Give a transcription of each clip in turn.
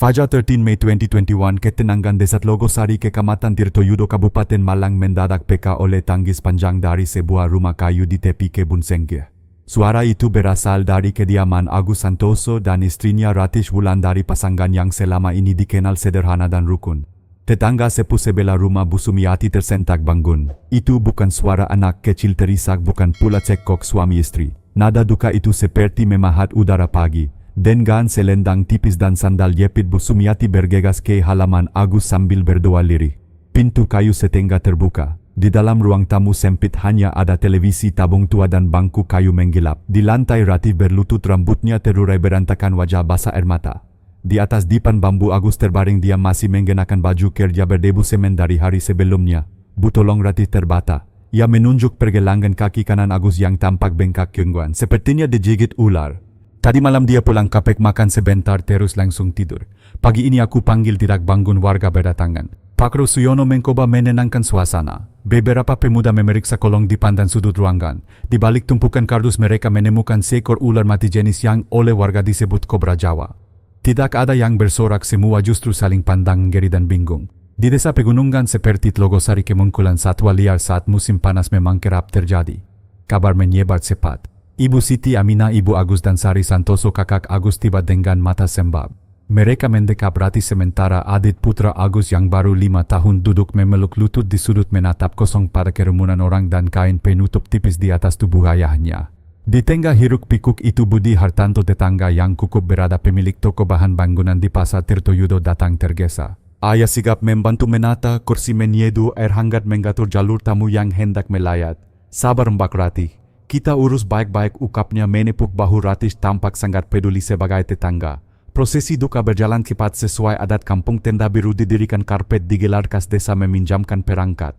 Fajar 13 Mei 2021 Ketenangan Desa Tlogosari Kecamatan Tirtoyudo Kabupaten Malang mendadak PK oleh tangis panjang dari sebuah rumah kayu di tepi kebun sengkeh. Suara itu berasal dari kediaman Agus Santoso dan istrinya Ratish Wulandari, pasangan yang selama ini dikenal sederhana dan rukun. Tetangga sepuh sebelah rumah Bu Sumiati tersentak bangun. Itu bukan suara anak kecil terisak, bukan pula cekcok suami istri. Nada duka itu seperti memahat udara pagi. Dengan selendang tipis dan sandal jepit, Bu Sumiati bergegas ke halaman Agus sambil berdoa lirih. Pintu kayu setengah terbuka. Di dalam ruang tamu sempit hanya ada televisi tabung tua dan bangku kayu menggilap. Di lantai Ratih berlutut, rambutnya terurai berantakan, wajah basah air mata. Di atas dipan bambu Agus terbaring diam, masih mengenakan baju kerja berdebu semen dari hari sebelumnya. Bu, tolong. Ratih terbata. Ia menunjuk pergelangan kaki kanan Agus yang tampak bengkak keungguan, sepertinya digigit ular. Tadi malam dia pulang kapek, makan sebentar terus langsung tidur. Pagi ini aku panggil tidak bangun, warga berdatangan. Pak Rusuyono mencoba menenangkan suasana. Beberapa pemuda memeriksa kolong dipan dan sudut ruangan. Di balik tumpukan kardus mereka menemukan seekor ular mati jenis yang oleh warga disebut kobra Jawa. Tidak ada yang bersorak, semua justru saling pandang ngeri dan bingung. Di desa pegunungan seperti Tlogosari kemunculan satwa liar saat musim panas memang kerap terjadi. Kabar menyebar cepat. Ibu Siti Aminah, ibu Agus, dan Sari Santoso kakak Agus tiba dengan mata sembab. Mereka mendekap Ratih, sementara Adit putra Agus yang baru 5 tahun duduk memeluk lutut di sudut menatap kosong pada kerumunan orang dan kain penutup tipis di atas tubuh ayahnya. Di tengah hiruk pikuk itu Budi Hartanto, tetangga yang kukup berada pemilik toko bahan bangunan di Pasar Tirtoyudo, datang tergesa. Ayah sigap membantu menata kursi, menyeduh air hangat, mengatur jalur tamu yang hendak melayat. Sabar Mbak Ratih, kita urus baik-baik, ukapnya menepuk bahu Ratih tampak sangat peduli sebagai tetangga. Prosesi duka berjalan cepat sesuai adat kampung. Tenda biru didirikan, karpet digelar, kas desa meminjamkan perangkat.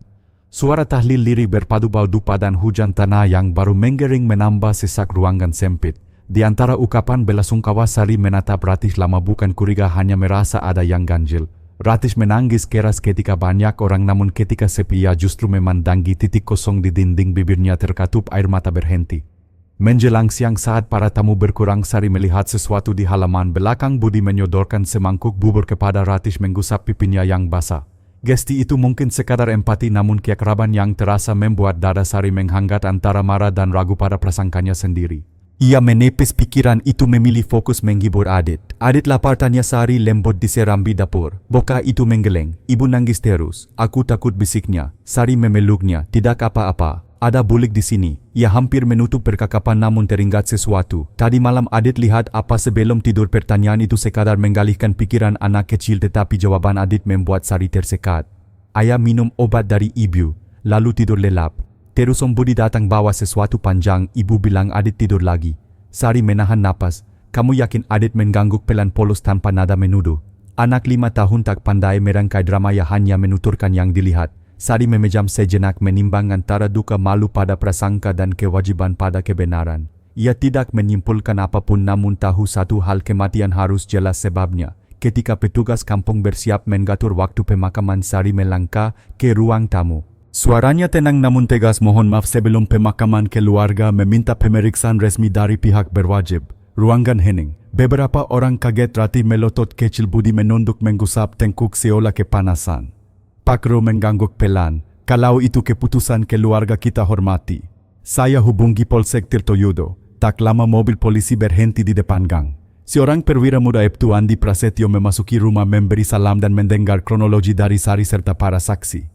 Suara tahlil lirih berpadu bau dupa dan hujan tanah yang baru menggering menambah sesak ruangan sempit. Di antara ukapan belasungkawa, Sari menatap Ratih lama, bukan curiga, hanya merasa ada yang ganjil. Ratih menangis keras ketika banyak orang, namun ketika sepi ia justru memandangi titik kosong di dinding, bibirnya terkatup air mata berhenti. Menjelang siang saat para tamu berkurang, Sari melihat sesuatu di halaman belakang. Budi menyodorkan semangkuk bubur kepada Ratih, menggusap pipinya yang basah. Gesti itu mungkin sekadar empati, namun keakraban yang terasa membuat dada Sari menghangat antara marah dan ragu pada prasangkanya sendiri. Ia menepis pikiran itu, memilih fokus menghibur Adit. Adit lapar, tanya Sari lembut di serambi dapur. Boka itu menggeleng. Ibu nangis terus. Aku takut, bisiknya. Sari memeluknya. Tidak apa-apa. Ada bulik di sini. Ia hampir menutup percakapan namun teringat sesuatu. Tadi malam Adit lihat apa sebelum tidur? Pertanyaan itu sekadar mengalihkan pikiran anak kecil, tetapi jawaban Adit membuat Sari tersekat. Ayah minum obat dari ibu, lalu tidur lelap. Terus Om Budi datang bawa sesuatu panjang. Ibu bilang Adit tidur lagi. Sari menahan napas. Kamu yakin? Adit mengangguk pelan polos tanpa nada menuduh. Anak 5 tahun tak pandai merangkai drama, ia hanya menuturkan yang dilihat. Sari memejam sejenak, menimbang antara duka malu pada prasangka dan kewajiban pada kebenaran. Ia tidak menyimpulkan apapun, namun tahu satu hal, kematian harus jelas sebabnya. Ketika petugas kampung bersiap mengatur waktu pemakaman, Sari melangkah ke ruang tamu. Suaranya tenang namun tegas. Mohon maaf, sebelum pemakaman keluarga meminta pemeriksaan resmi dari pihak berwajib. Ruangan hening. Beberapa orang kaget. Ratih melotot kecil. Budi menunduk menggusap tengkuk seolah kepanasan. Pak Ro mengangguk pelan. Kalau itu keputusan keluarga, kita hormati. Saya hubungi Polsek Tirtoyudo. Tak lama mobil polisi berhenti di depan gang. Seorang perwira muda Ibtu Andi Prasetyo memasuki rumah, memberi salam dan mendengar kronologi dari Sari serta para saksi.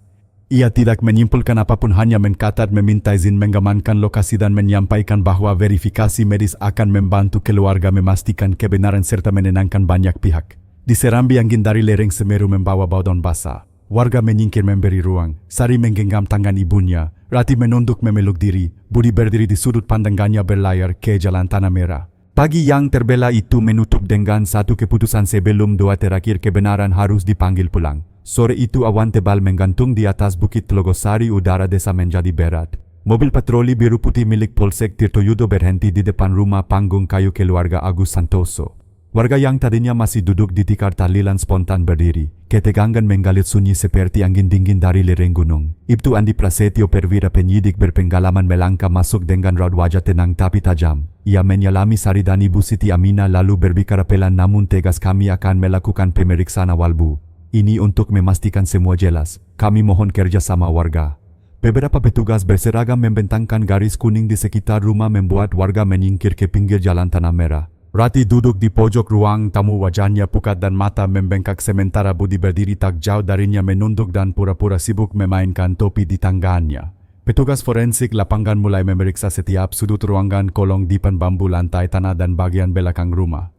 Ia tidak menyimpulkan apapun, hanya mencatat, meminta izin mengamankan lokasi dan menyampaikan bahwa verifikasi medis akan membantu keluarga memastikan kebenaran serta menenangkan banyak pihak. Di serambi angin dari lereng Semeru membawa bau daun basah. Warga menyingkir memberi ruang. Sari menggenggam tangan ibunya. Ratih menunduk memeluk diri. Budi berdiri di sudut pandangannya berlayar ke jalan tanah merah. Pagi yang terbela itu menutup dengan satu keputusan sebelum doa terakhir, kebenaran harus dipanggil pulang. Sore itu awan tebal menggantung di atas bukit Tlogosari, udara desa menjadi berat. Mobil patroli biru putih milik Polsek Tirtoyudo berhenti di depan rumah panggung kayu keluarga Agus Santoso. Warga yang tadinya masih duduk di tikar tahlilan spontan berdiri. Ketegangan menggalit sunyi seperti angin dingin dari lereng gunung. Ibtu Andi Prasetyo Perwira, penyidik berpengalaman, melangkah masuk dengan raut wajah tenang tapi tajam. Ia menyalami Sari dan Ibu Siti Aminah lalu berbicara pelan namun tegas, "Kami akan melakukan pemeriksaan awal, Bu. Ini untuk memastikan semua jelas. Kami mohon kerjasama warga." Beberapa petugas berseragam membentangkan garis kuning di sekitar rumah membuat warga menyingkir ke pinggir jalan tanah merah. Rati duduk di pojok ruang tamu, wajahnya pucat dan mata membengkak sementara Budi berdiri tak jauh darinya menunduk dan pura-pura sibuk memainkan topi di tangannya. Petugas forensik lapangan mulai memeriksa setiap sudut ruangan, kolong dipan bambu, lantai tanah dan bagian belakang rumah.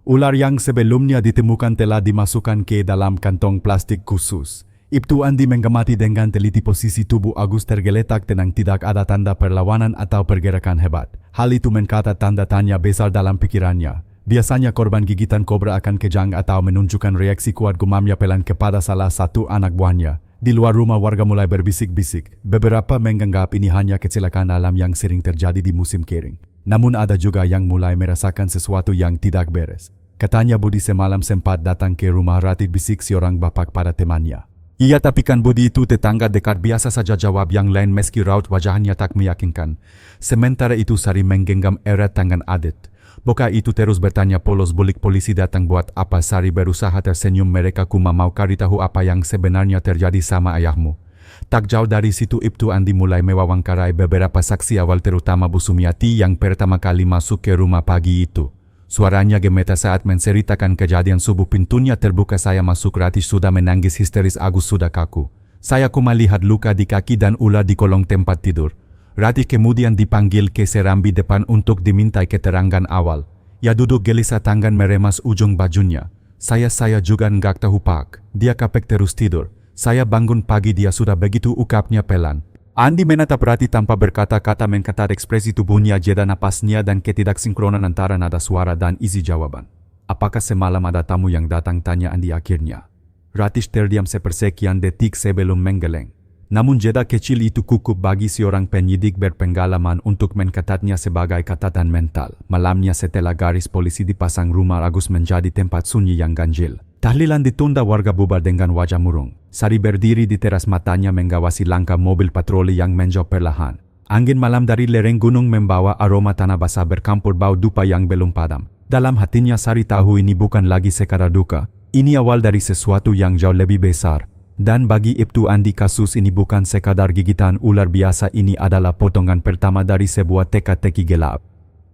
Ular yang sebelumnya ditemukan telah dimasukkan ke dalam kantong plastik khusus. Ibtu Andi mengamati dengan teliti posisi tubuh Agus tergeletak tenang, tidak ada tanda perlawanan atau pergerakan hebat. Hal itu mengangkat tanda tanya besar dalam pikirannya. Biasanya korban gigitan kobra akan kejang atau menunjukkan reaksi kuat, gumamnya pelan kepada salah satu anak buahnya. Di luar rumah warga mulai berbisik-bisik. Beberapa menganggap ini hanya kecelakaan alam yang sering terjadi di musim kering. Namun ada juga yang mulai merasakan sesuatu yang tidak beres. Katanya Budi semalam sempat datang ke rumah Rati, bisik seorang bapak pada temannya. "Iya, tapi kan Budi itu tetangga dekat." "Biasa saja," jawab yang lain meski raut wajahnya tak meyakinkan. Sementara itu Sari menggenggam erat tangan Adet. "Bocah itu terus bertanya polos, "Bulik polisi datang buat apa?" Sari berusaha tersenyum. "Mereka cuma mau cari tahu apa yang sebenarnya terjadi sama ayahmu." Tak jauh dari situ Ibtu Andi mulai mewawancarai beberapa saksi awal, terutama Bu Sumiati yang pertama kali masuk ke rumah pagi itu. Suaranya gemetar saat menceritakan kejadian subuh. "Pintunya terbuka, saya masuk, Rati sudah menangis histeris, Agus sudah kaku. Saya cuma lihat luka di kaki dan ular di kolong tempat tidur." Rati kemudian dipanggil ke serambi depan untuk dimintai keterangan awal. Ia duduk gelisah, tangan meremas ujung bajunya. Saya juga nggak tahu, Pak. Dia kapek terus tidur. Saya bangun pagi dia sudah begitu," ukapnya pelan. Andi menatap Rati tanpa berkata-kata, mencatat ekspresi tubuhnya, jeda napasnya dan ketidaksinkronan antara nada suara dan isi jawaban. "Apakah semalam ada tamu yang datang?" tanya Andi akhirnya. Rati terdiam sepersekian detik sebelum menggeleng. Namun jeda kecil itu cukup bagi seorang penyidik berpengalaman untuk mencatatnya sebagai catatan mental. Malamnya setelah garis polisi dipasang, rumah Agus menjadi tempat sunyi yang ganjil. Tahlilan ditunda, warga bubar dengan wajah murung. Sari berdiri di teras, matanya mengawasi langkah mobil patroli yang menjauh perlahan. Angin malam dari lereng gunung membawa aroma tanah basah bercampur bau dupa yang belum padam. Dalam hatinya Sari tahu ini bukan lagi sekadar duka. Ini awal dari sesuatu yang jauh lebih besar. Dan bagi Ibtu Andi, kasus ini bukan sekadar gigitan ular biasa, ini adalah potongan pertama dari sebuah teka-teki gelap.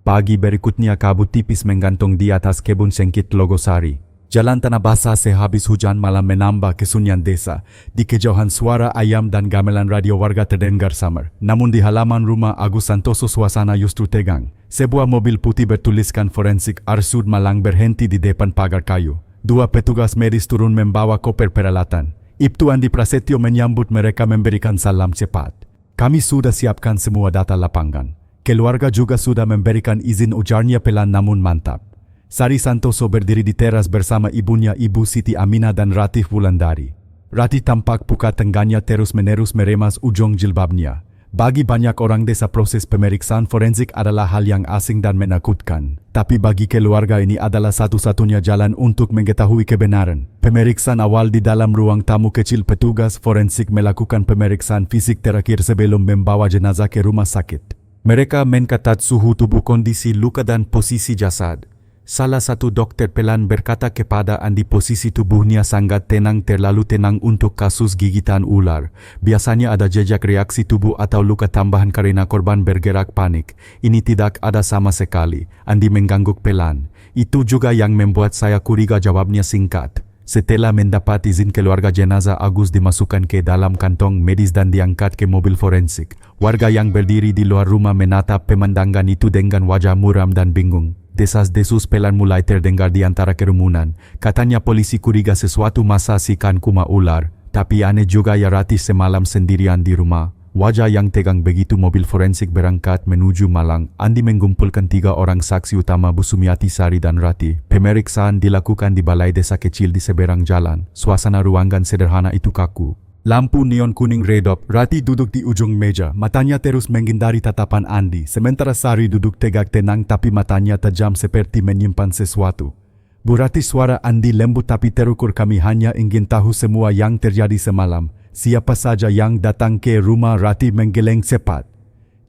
Pagi berikutnya kabut tipis menggantung di atas kebun sengkit Logosari. Jalan tanah basah sehabis hujan malam menambah kesunyian desa. Di kejauhan suara ayam dan gamelan radio warga terdengar samar. Namun di halaman rumah Agus Santoso suasana justru tegang. Sebuah mobil putih bertuliskan Forensik Arsud Malang berhenti di depan pagar kayu. Dua petugas medis turun membawa koper peralatan. Ibtu Andi Prasetyo menyambut mereka memberikan salam cepat. "Kami sudah siapkan semua data lapangan. Keluarga juga sudah memberikan izin," ujarnya pelan namun mantap. Sari Santoso berdiri di teras bersama ibunya, Ibu Siti Aminah dan Rati Wulandari. Rati tampak pucat, tangannya terus-menerus meremas ujung jilbabnya. Bagi banyak orang desa, proses pemeriksaan forensik adalah hal yang asing dan menakutkan. Tapi bagi keluarga ini adalah satu-satunya jalan untuk mengetahui kebenaran. Pemeriksaan awal di dalam ruang tamu kecil, petugas forensik melakukan pemeriksaan fisik terakhir sebelum membawa jenazah ke rumah sakit. Mereka mencatat suhu tubuh, kondisi luka dan posisi jasad. Salah satu dokter pelan berkata kepada Andi, "Posisi tubuhnya sangat tenang, terlalu tenang untuk kasus gigitan ular. Biasanya ada jejak reaksi tubuh atau luka tambahan karena korban bergerak panik. Ini tidak ada sama sekali." Andi mengangguk pelan. "Itu juga yang membuat saya curiga," jawabnya singkat. Setelah mendapat izin, keluarga, jenazah Agus dimasukkan ke dalam kantong medis dan diangkat ke mobil forensik. Warga yang berdiri di luar rumah menatap pemandangan itu dengan wajah muram dan bingung. Desas-desus pelan mulai terdengar di antara kerumunan. Katanya polisi curiga sesuatu masa sikan kuma ular. Tapi aneh juga ya, Rati semalam sendirian di rumah. Wajah yang tegang begitu mobil forensik berangkat menuju Malang. Andi mengumpulkan 3 orang saksi utama, Bu Sumiati, Sari dan Rati. Pemeriksaan dilakukan di balai desa kecil di seberang jalan. Suasana ruangan sederhana itu kaku. Lampu neon kuning redup. Rati duduk di ujung meja, matanya terus menghindari tatapan Andi. Sementara Sari duduk tegak tenang tapi matanya tajam seperti menyimpan sesuatu. Berarti suara Andi lembut tapi terukur. Kami hanya ingin tahu semua yang terjadi semalam. Siapa saja yang datang ke rumah Ratih menggeleng cepat.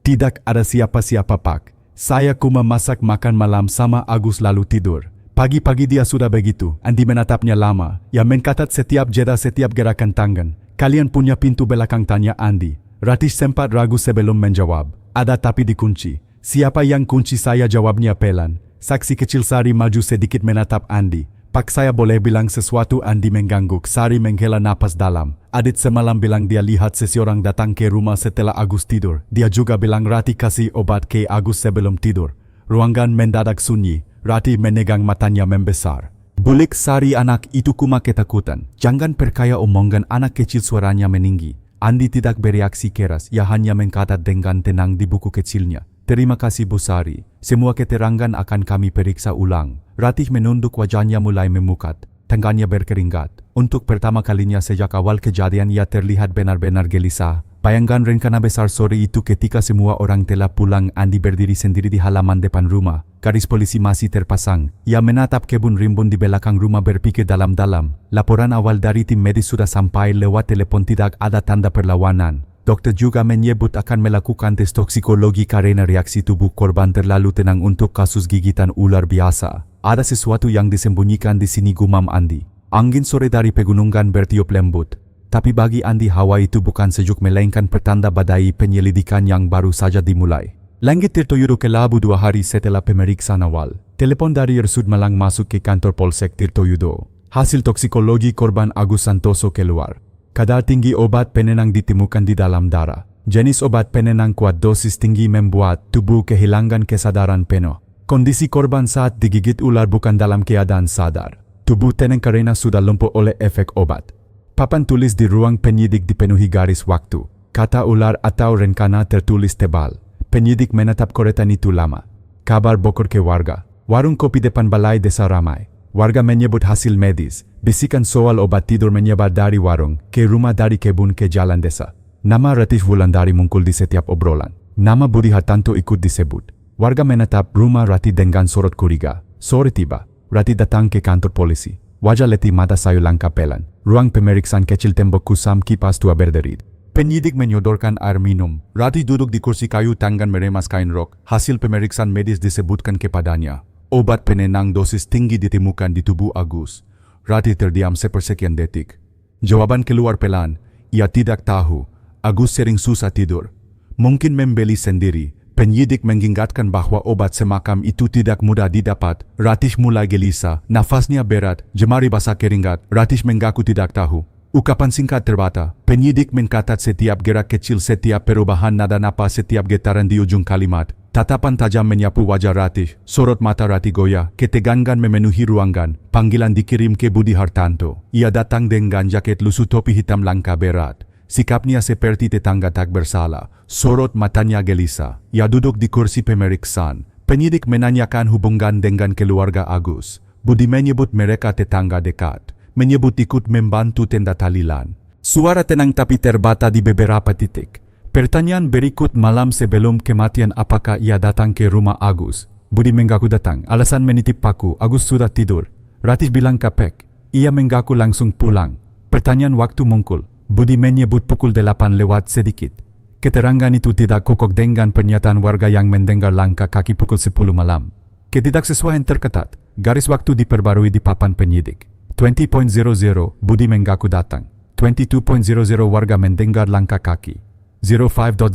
Tidak ada siapa-siapa pak. Saya cuma masak makan malam sama Agus lalu tidur. Pagi-pagi dia sudah begitu. Andi menatapnya lama. Ia mencatat setiap jeda setiap gerakan tangan. Kalian punya pintu belakang, tanya Andi. Ratih sempat ragu sebelum menjawab. Ada tapi dikunci. Siapa yang kunci? Saya jawabnya pelan. Saksi kecil Sari maju sedikit menatap Andi. Pak, saya boleh bilang sesuatu? Andi mengangguk. Sari menghela napas dalam. Adit semalam bilang dia lihat seseorang datang ke rumah setelah Agus tidur. Dia juga bilang Ratih kasih obat ke Agus sebelum tidur. Ruangan mendadak sunyi. Ratih menegang matanya membesar. Bulik Sari, anak itu cuma ketakutan. Jangan percaya omongan anak kecil, suaranya meninggi. Andi tidak bereaksi keras. Ia hanya mencatat dengan tenang di buku kecilnya. Terima kasih Bu Sari. Semua keterangan akan kami periksa ulang. Ratih menunduk, wajahnya mulai memukat. Tangannya berkeringat. Untuk pertama kalinya sejak awal kejadian ia terlihat benar-benar gelisah. Bayangkan rencana besar sore itu ketika semua orang telah pulang. Andi berdiri sendiri di halaman depan rumah. Garis polisi masih terpasang. Ia menatap kebun rimbun di belakang rumah berpikir dalam-dalam. Laporan awal dari tim medis sudah sampai lewat telepon. Tidak ada tanda perlawanan. Dokter juga menyebut akan melakukan tes toksikologi karena reaksi tubuh korban terlalu tenang untuk kasus gigitan ular biasa. Ada sesuatu yang disembunyikan di sini, gumam Andi. Angin sore dari pegunungan bertiup lembut. Tapi bagi Andi hawa itu bukan sejuk melainkan pertanda badai penyelidikan yang baru saja dimulai. Langit Tirtoyudo kelabu 2 hari setelah pemeriksaan awal. Telepon dari Ersud Malang masuk ke kantor Polsek Tirtoyudo. Hasil toksikologi korban Agus Santoso keluar. Kadar tinggi obat penenang ditemukan di dalam darah. Jenis obat penenang kuat, dosis tinggi membuat tubuh kehilangan kesadaran penuh. Kondisi korban saat digigit ular bukan dalam keadaan sadar. Tubuh tenang karena sudah lumpuh oleh efek obat. Papan tulis di ruang penyidik dipenuhi garis waktu. Kata ular atau rencana tertulis tebal. Penyidik menatap koretan itu lama. Kabar bokor ke warga. Warung kopi depan balai desa ramai. Warga menyebut hasil medis. Bisikan soal obat tidur menyebar dari warung ke rumah, dari kebun ke jalan desa. Nama Ratih Wulandari muncul di setiap obrolan. Nama Budi Hartanto ikut disebut. Warga menatap rumah Ratih dengan sorot curiga. Sore tiba, Ratih datang ke kantor polisi. Wajah letih, mata sayu langkah pelan. Ruang pemeriksaan kecil, tembok kusam, kipas tua berderit. Penyidik menyodorkan air minum. Ratih duduk di kursi kayu, tangan meremas kain rok. Hasil pemeriksaan medis disebutkan kepadanya. Obat penenang dosis tinggi ditemukan di tubuh Agus. Ratih terdiam sepersekian detik. Jawaban keluar pelan. Ia tidak tahu. Agus sering susah tidur. Mungkin membeli sendiri. Penyidik mengingatkan bahwa obat semacam itu tidak mudah didapat. Ratih mulai gelisah. Nafasnya berat. Jemari basah keringat. Ratih mengaku tidak tahu. Ucapan singkat terbata. Penyidik mencatat setiap gerak kecil, setiap perubahan nada napas, setiap getaran di ujung kalimat. Tatapan tajam menyapu wajah Ratih. Sorot mata Ratih goyah. Ketegangan memenuhi ruangan. Panggilan dikirim ke Budi Hartanto. Ia datang dengan jaket lusuh, topi hitam, langkah berat. Sikapnya seperti tetangga tak bersalah. Sorot matanya gelisah. Ia duduk di kursi pemeriksaan. Penyidik menanyakan hubungan dengan keluarga Agus. Budi menyebut mereka tetangga dekat. Menyebut ikut membantu tenda talilan. Suara tenang tapi terbata di beberapa titik. Pertanyaan berikut, malam sebelum kematian apakah ia datang ke rumah Agus? Budi mengaku datang. Alasan menitip paku. Agus sudah tidur. Ratih bilang kapek. Ia mengaku langsung pulang. Pertanyaan waktu muncul. Budi menyebut pukul 8 lewat sedikit. Keterangan itu tidak kokok dengan pernyataan warga yang mendengar langkah kaki pukul 10 malam. Ketidaksesuaian terketat. Garis waktu diperbarui di papan penyidik. 20.00 Budi mengaku datang. 22.00 warga mendengar langkah kaki. 05.00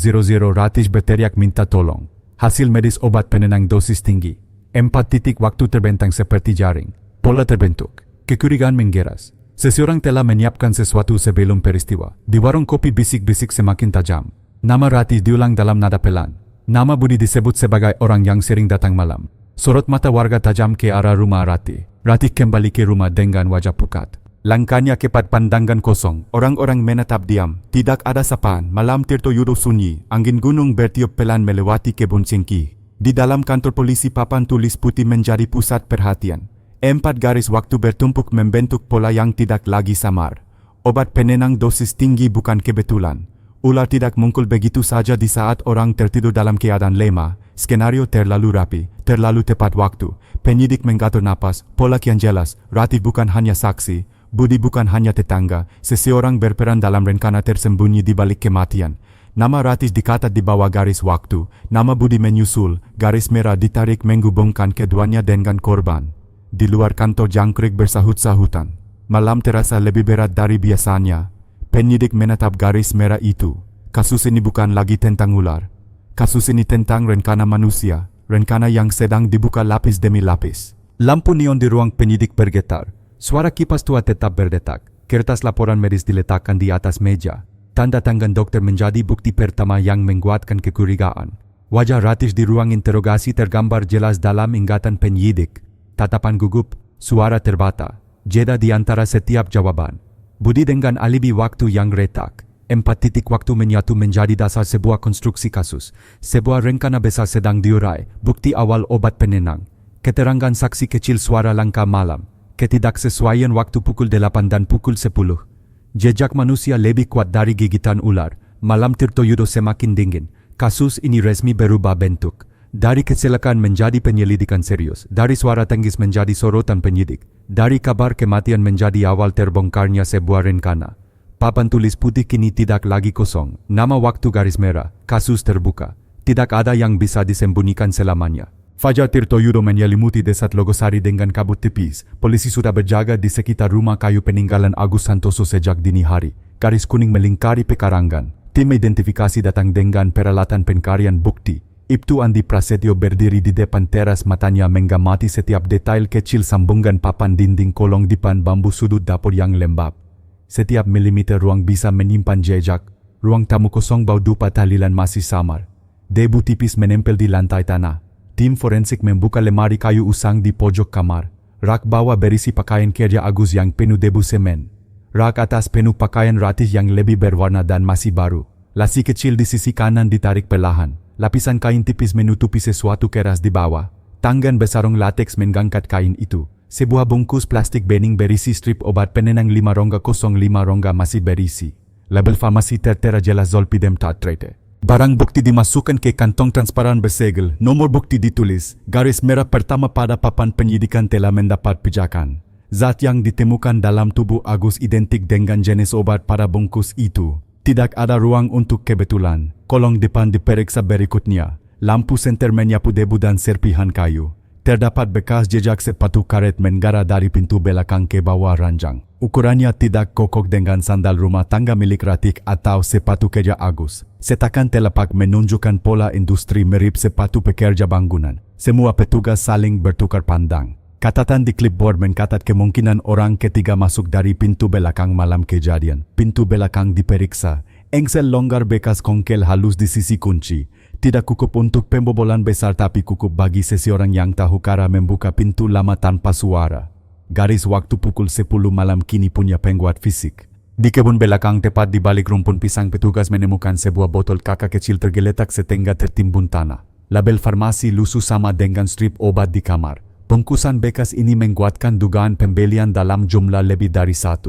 Ratih berteriak minta tolong. Hasil medis obat penenang dosis tinggi. 4 titik waktu terbentang seperti jaring. Pola terbentuk. Kecurigaan menggeras. Seseorang telah menyiapkan sesuatu sebelum peristiwa. Di warung kopi bisik-bisik semakin tajam. Nama Ratih diulang dalam nada pelan. Nama Budi disebut sebagai orang yang sering datang malam. Sorot mata warga tajam ke arah rumah Ratih. Ratih kembali ke rumah dengan wajah pucat. Langkahnya cepat, pandangan kosong. Orang-orang menatap diam. Tidak ada sapaan. Malam Tirtoyudo sunyi. Angin gunung bertiup pelan melewati kebun cengkih. Di dalam kantor polisi, papan tulis putih menjadi pusat perhatian. 4 garis waktu bertumpuk membentuk pola yang tidak lagi samar. Obat penenang dosis tinggi bukan kebetulan. Ular tidak muncul begitu saja di saat orang tertidur dalam keadaan lemah. Skenario terlalu rapi, terlalu tepat waktu. Penyidik mengatur napas, pola kian jelas. Ratih bukan hanya saksi, Budi bukan hanya tetangga. Seseorang berperan dalam rencana tersembunyi di balik kematian. Nama Ratih dikatat di bawah garis waktu. Nama Budi menyusul, garis merah ditarik menghubungkan keduanya dengan korban. Di luar kantor jangkrik bersahut-sahutan. Malam terasa lebih berat dari biasanya. Penyidik menatap garis merah itu. Kasus ini bukan lagi tentang ular. Kasus ini tentang rencana manusia, rencana yang sedang dibuka lapis demi lapis. Lampu neon di ruang penyidik bergetar. Suara kipas tua tetap berdetak. Kertas laporan medis diletakkan di atas meja. Tanda tangan dokter menjadi bukti pertama yang menguatkan kecurigaan. Wajah Ratih di ruang interogasi tergambar jelas dalam ingatan penyidik. Tatapan gugup, suara terbata, jeda di antara setiap jawaban. Budi dengan alibi waktu yang retak. 4 titik waktu menyatu menjadi dasar sebuah konstruksi kasus. Sebuah rencana besar sedang diurai, bukti awal obat penenang. Keterangan saksi kecil suara langkah malam. Ketidaksesuaian waktu pukul 8 dan pukul 10. Jejak manusia lebih kuat dari gigitan ular. Malam Tirtoyudo semakin dingin. Kasus ini resmi berubah bentuk. Dari kecelakaan menjadi penyelidikan serius. Dari suara tangis menjadi sorotan penyidik. Dari kabar kematian menjadi awal terbongkarnya sebuah rencana. Papan tulis putih kini tidak lagi kosong. Nama waktu garis merah. Kasus terbuka. Tidak ada yang bisa disembunyikan selamanya. Fajar Tirtoyudo menyelimuti desa Logosari dengan kabut tipis. Polisi sudah berjaga di sekitar rumah kayu peninggalan Agus Santoso sejak dini hari. Garis kuning melingkari pekarangan. Tim identifikasi datang dengan peralatan pencarian bukti. Ibtu Andi Prasetyo berdiri di depan teras, matanya mengamati setiap detail kecil sambungan papan dinding kolong dipan bambu sudut dapur yang lembab. Setiap milimeter ruang bisa menyimpan jejak. Ruang tamu kosong, bau dupa tahlilan masih samar. Debu tipis menempel di lantai tanah. Tim forensik membuka lemari kayu usang di pojok kamar. Rak bawah berisi pakaian kerja Agus yang penuh debu semen. Rak atas penuh pakaian Ratih yang lebih berwarna dan masih baru. Lasi kecil di sisi kanan ditarik perlahan. Lapisan kain tipis menutupi sesuatu keras di bawah. Tangan besarong lateks mengangkat kain itu. Sebuah bungkus plastik bening berisi strip obat penenang 505 rongga masih berisi. Label farmasi tertera jelas Zolpidem Tartrate. Barang bukti dimasukkan ke kantong transparan bersegel. Nomor bukti ditulis. Garis merah pertama pada papan penyidikan telah mendapat pijakan. Zat yang ditemukan dalam tubuh Agus identik dengan jenis obat pada bungkus itu. Tidak ada ruang untuk kebetulan. Kolong depan diperiksa berikutnya. Lampu senter menyapu debu dan serpihan kayu. Terdapat bekas jejak sepatu karet menggara dari pintu belakang ke bawah ranjang. Ukurannya tidak kokok dengan sandal rumah tangga milik Ratih atau sepatu kerja Agus. Setakan telapak menunjukkan pola industri mirip sepatu pekerja bangunan. Semua petugas saling bertukar pandang. Catatan di clipboard mencatat kemungkinan orang ketiga masuk dari pintu belakang malam kejadian. Pintu belakang diperiksa. Engsel longgar bekas kongkel halus di sisi kunci. Tidak cukup untuk pembobolan besar, tapi cukup bagi seseorang yang tahu cara membuka pintu lama tanpa suara. Garis waktu pukul 10 malam kini punya penguat fisik. Di kebun belakang tepat di balik rumpun pisang, petugas menemukan sebuah botol kakak kecil tergeletak setengah tertimbun tanah. Label farmasi lusuh sama dengan strip obat di kamar. Bungkusan bekas ini menguatkan dugaan pembelian dalam jumlah lebih dari 1.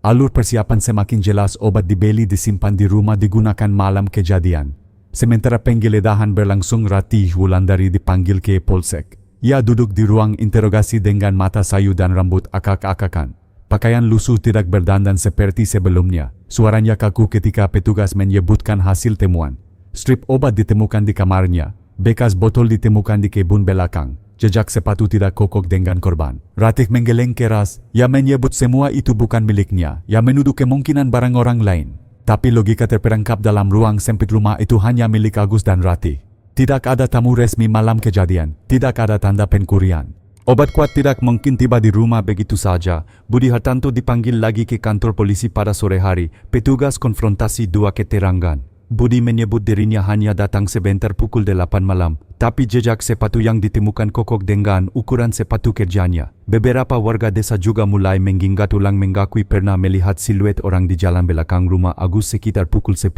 Alur persiapan semakin jelas. Obat dibeli, disimpan di rumah, digunakan malam kejadian. Sementara penggeledahan berlangsung, Ratih Wulandari dipanggil ke Polsek. Ia duduk di ruang interogasi dengan mata sayu dan rambut akak-akakan. Pakaian lusuh, tidak berdandan seperti sebelumnya. Suaranya kaku ketika petugas menyebutkan hasil temuan. Strip obat ditemukan di kamarnya. Bekas botol ditemukan di kebun belakang. Jejak sepatu tidak kokok dengan korban. Ratih menggeleng keras. Ia menyebut semua itu bukan miliknya. Ia menuduh kemungkinan barang orang lain. Tapi logika terperangkap dalam ruang sempit rumah itu hanya milik Agus dan Ratih. Tidak ada tamu resmi malam kejadian. Tidak ada tanda pencurian. Obat kuat tidak mungkin tiba di rumah begitu saja. Budi Hartanto dipanggil lagi ke kantor polisi pada sore hari. Petugas konfrontasi dua keterangan. Budi menyebut dirinya hanya datang sebentar pukul 8 malam. Tapi jejak sepatu yang ditemukan kokok dengan ukuran sepatu kerjanya. Beberapa warga desa juga mulai mengingat ulang, mengakui pernah melihat siluet orang di jalan belakang rumah Agus sekitar pukul 10.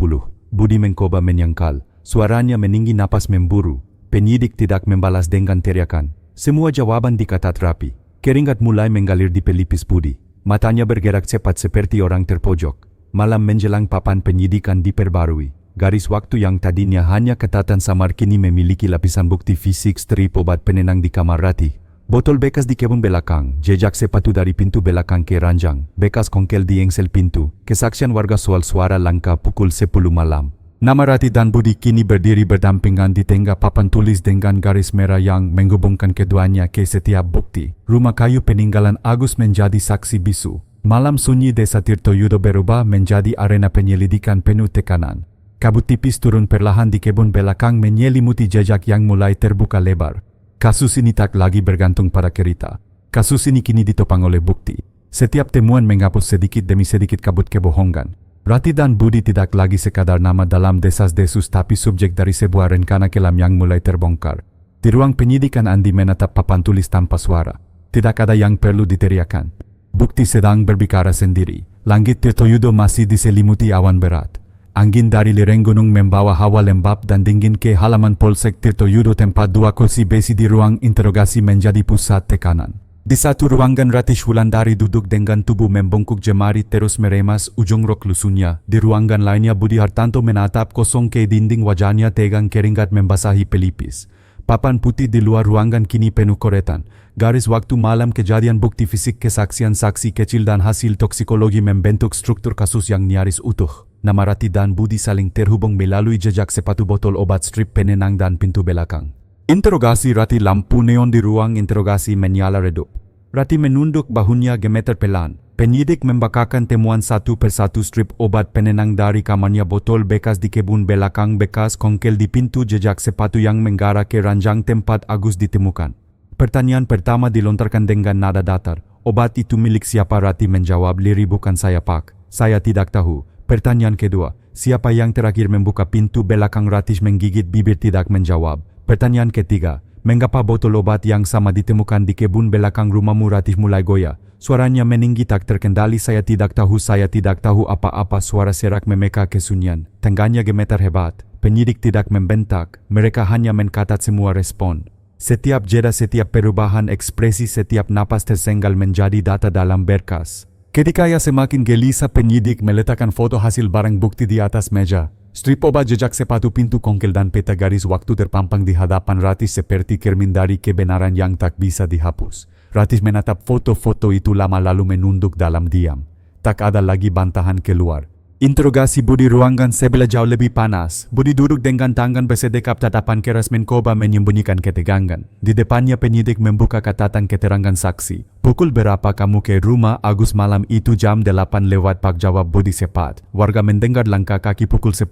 Budi mencoba menyangkal. Suaranya meninggi, napas memburu. Penyidik tidak membalas dengan teriakan. Semua jawaban dikatat rapi. Keringat mulai mengalir di pelipis Budi. Matanya bergerak cepat seperti orang terpojok. Malam menjelang papan penyidikan diperbarui. Garis waktu yang tadinya hanya catatan samar kini memiliki lapisan bukti fisik, strip obat penenang di kamar Ratih, botol bekas di kebun belakang, jejak sepatu dari pintu belakang ke ranjang, bekas kongkel di engsel pintu, kesaksian warga soal suara langka pukul 10 malam. Nama Ratih dan Budi kini berdiri berdampingan di tengah papan tulis dengan garis merah yang menghubungkan keduanya ke setiap bukti. Rumah kayu peninggalan Agus menjadi saksi bisu. Malam sunyi Desa Tirtoyudo berubah menjadi arena penyelidikan penuh tekanan. Kabut tipis turun perlahan di kebun belakang menyelimuti jejak yang mulai terbuka lebar. Kasus ini tak lagi bergantung pada kereta. Kasus ini kini ditopang oleh bukti. Setiap temuan menghapus sedikit demi sedikit kabut kebohongan. Ratih dan Budi tidak lagi sekadar nama dalam desas-desus tapi subjek dari sebuah rencana kelam yang mulai terbongkar. Di ruang penyidikan Andi menatap papan tulis tanpa suara. Tidak ada yang perlu diteriakan. Bukti sedang berbicara sendiri. Langit Tirtoyudo masih diselimuti awan berat. Angin dari lereng gunung membawa hawa lembab dan dingin ke halaman Polsek Tirtoyudo, tempat dua kursi besi di ruang interogasi menjadi pusat tekanan. Di satu ruangan Ratih Wulandari duduk dengan tubuh membungkuk, jemari terus meremas ujung rok lusunya. Di ruangan lainnya Budi Hartanto menatap kosong ke dinding, wajahnya tegang, keringat membasahi pelipis. Papan putih di luar ruangan kini penuh koretan. Garis waktu malam kejadian, bukti fisik, kesaksian saksi kecil dan hasil toksikologi membentuk struktur kasus yang nyaris utuh. Nama Ratih dan Budi saling terhubung melalui jejak sepatu, botol obat, strip penenang dan pintu belakang. Interogasi Ratih. Lampu neon di ruang interogasi menyala redup. Ratih menunduk bahunya gemeter pelan. Penyidik membakakan temuan satu persatu: strip obat penenang dari kamarnya, botol bekas di kebun belakang, bekas kongkel di pintu, jejak sepatu yang mengarah ke ranjang tempat Agus ditemukan. Pertanyaan pertama dilontarkan dengan nada datar. Obat itu milik siapa? Ratih menjawab lirih, bukan saya Pak. Saya tidak tahu. Pertanyaan kedua, siapa yang terakhir membuka pintu belakang? Ratih menggigit bibir, tidak menjawab. Pertanyaan ketiga, mengapa botol obat yang sama ditemukan di kebun belakang rumahmu? Ratih mulai goyah. Suaranya meninggi tak terkendali. Saya tidak tahu apa-apa. Suara serak memeka kesunyian. Tangannya gemetar hebat. Penyidik tidak membentak, mereka hanya mencatat semua respon. Setiap jeda, setiap perubahan ekspresi, setiap napas tersengal menjadi data dalam berkas. Ketika ia semakin gelisah, penyidik meletakkan foto hasil barang bukti di atas meja. Strip obat, jejak sepatu, pintu kongkel dan peta garis waktu terpampang di hadapan Ratih seperti cermin dari kebenaran yang tak bisa dihapus. Ratih menatap foto-foto itu lama lalu menunduk dalam diam. Tak ada lagi bantahan keluar. Interogasi Budi. Ruangan sebelah jauh lebih panas. Budi duduk dengan tangan bersedekap, tatapan keras mencoba menyembunyikan ketegangan. Di depannya penyidik membuka catatan keterangan saksi. Pukul berapa kamu ke rumah Agus malam itu? Jam 8 lewat Pak, jawab Budi cepat. Warga mendengar langkah kaki pukul 10.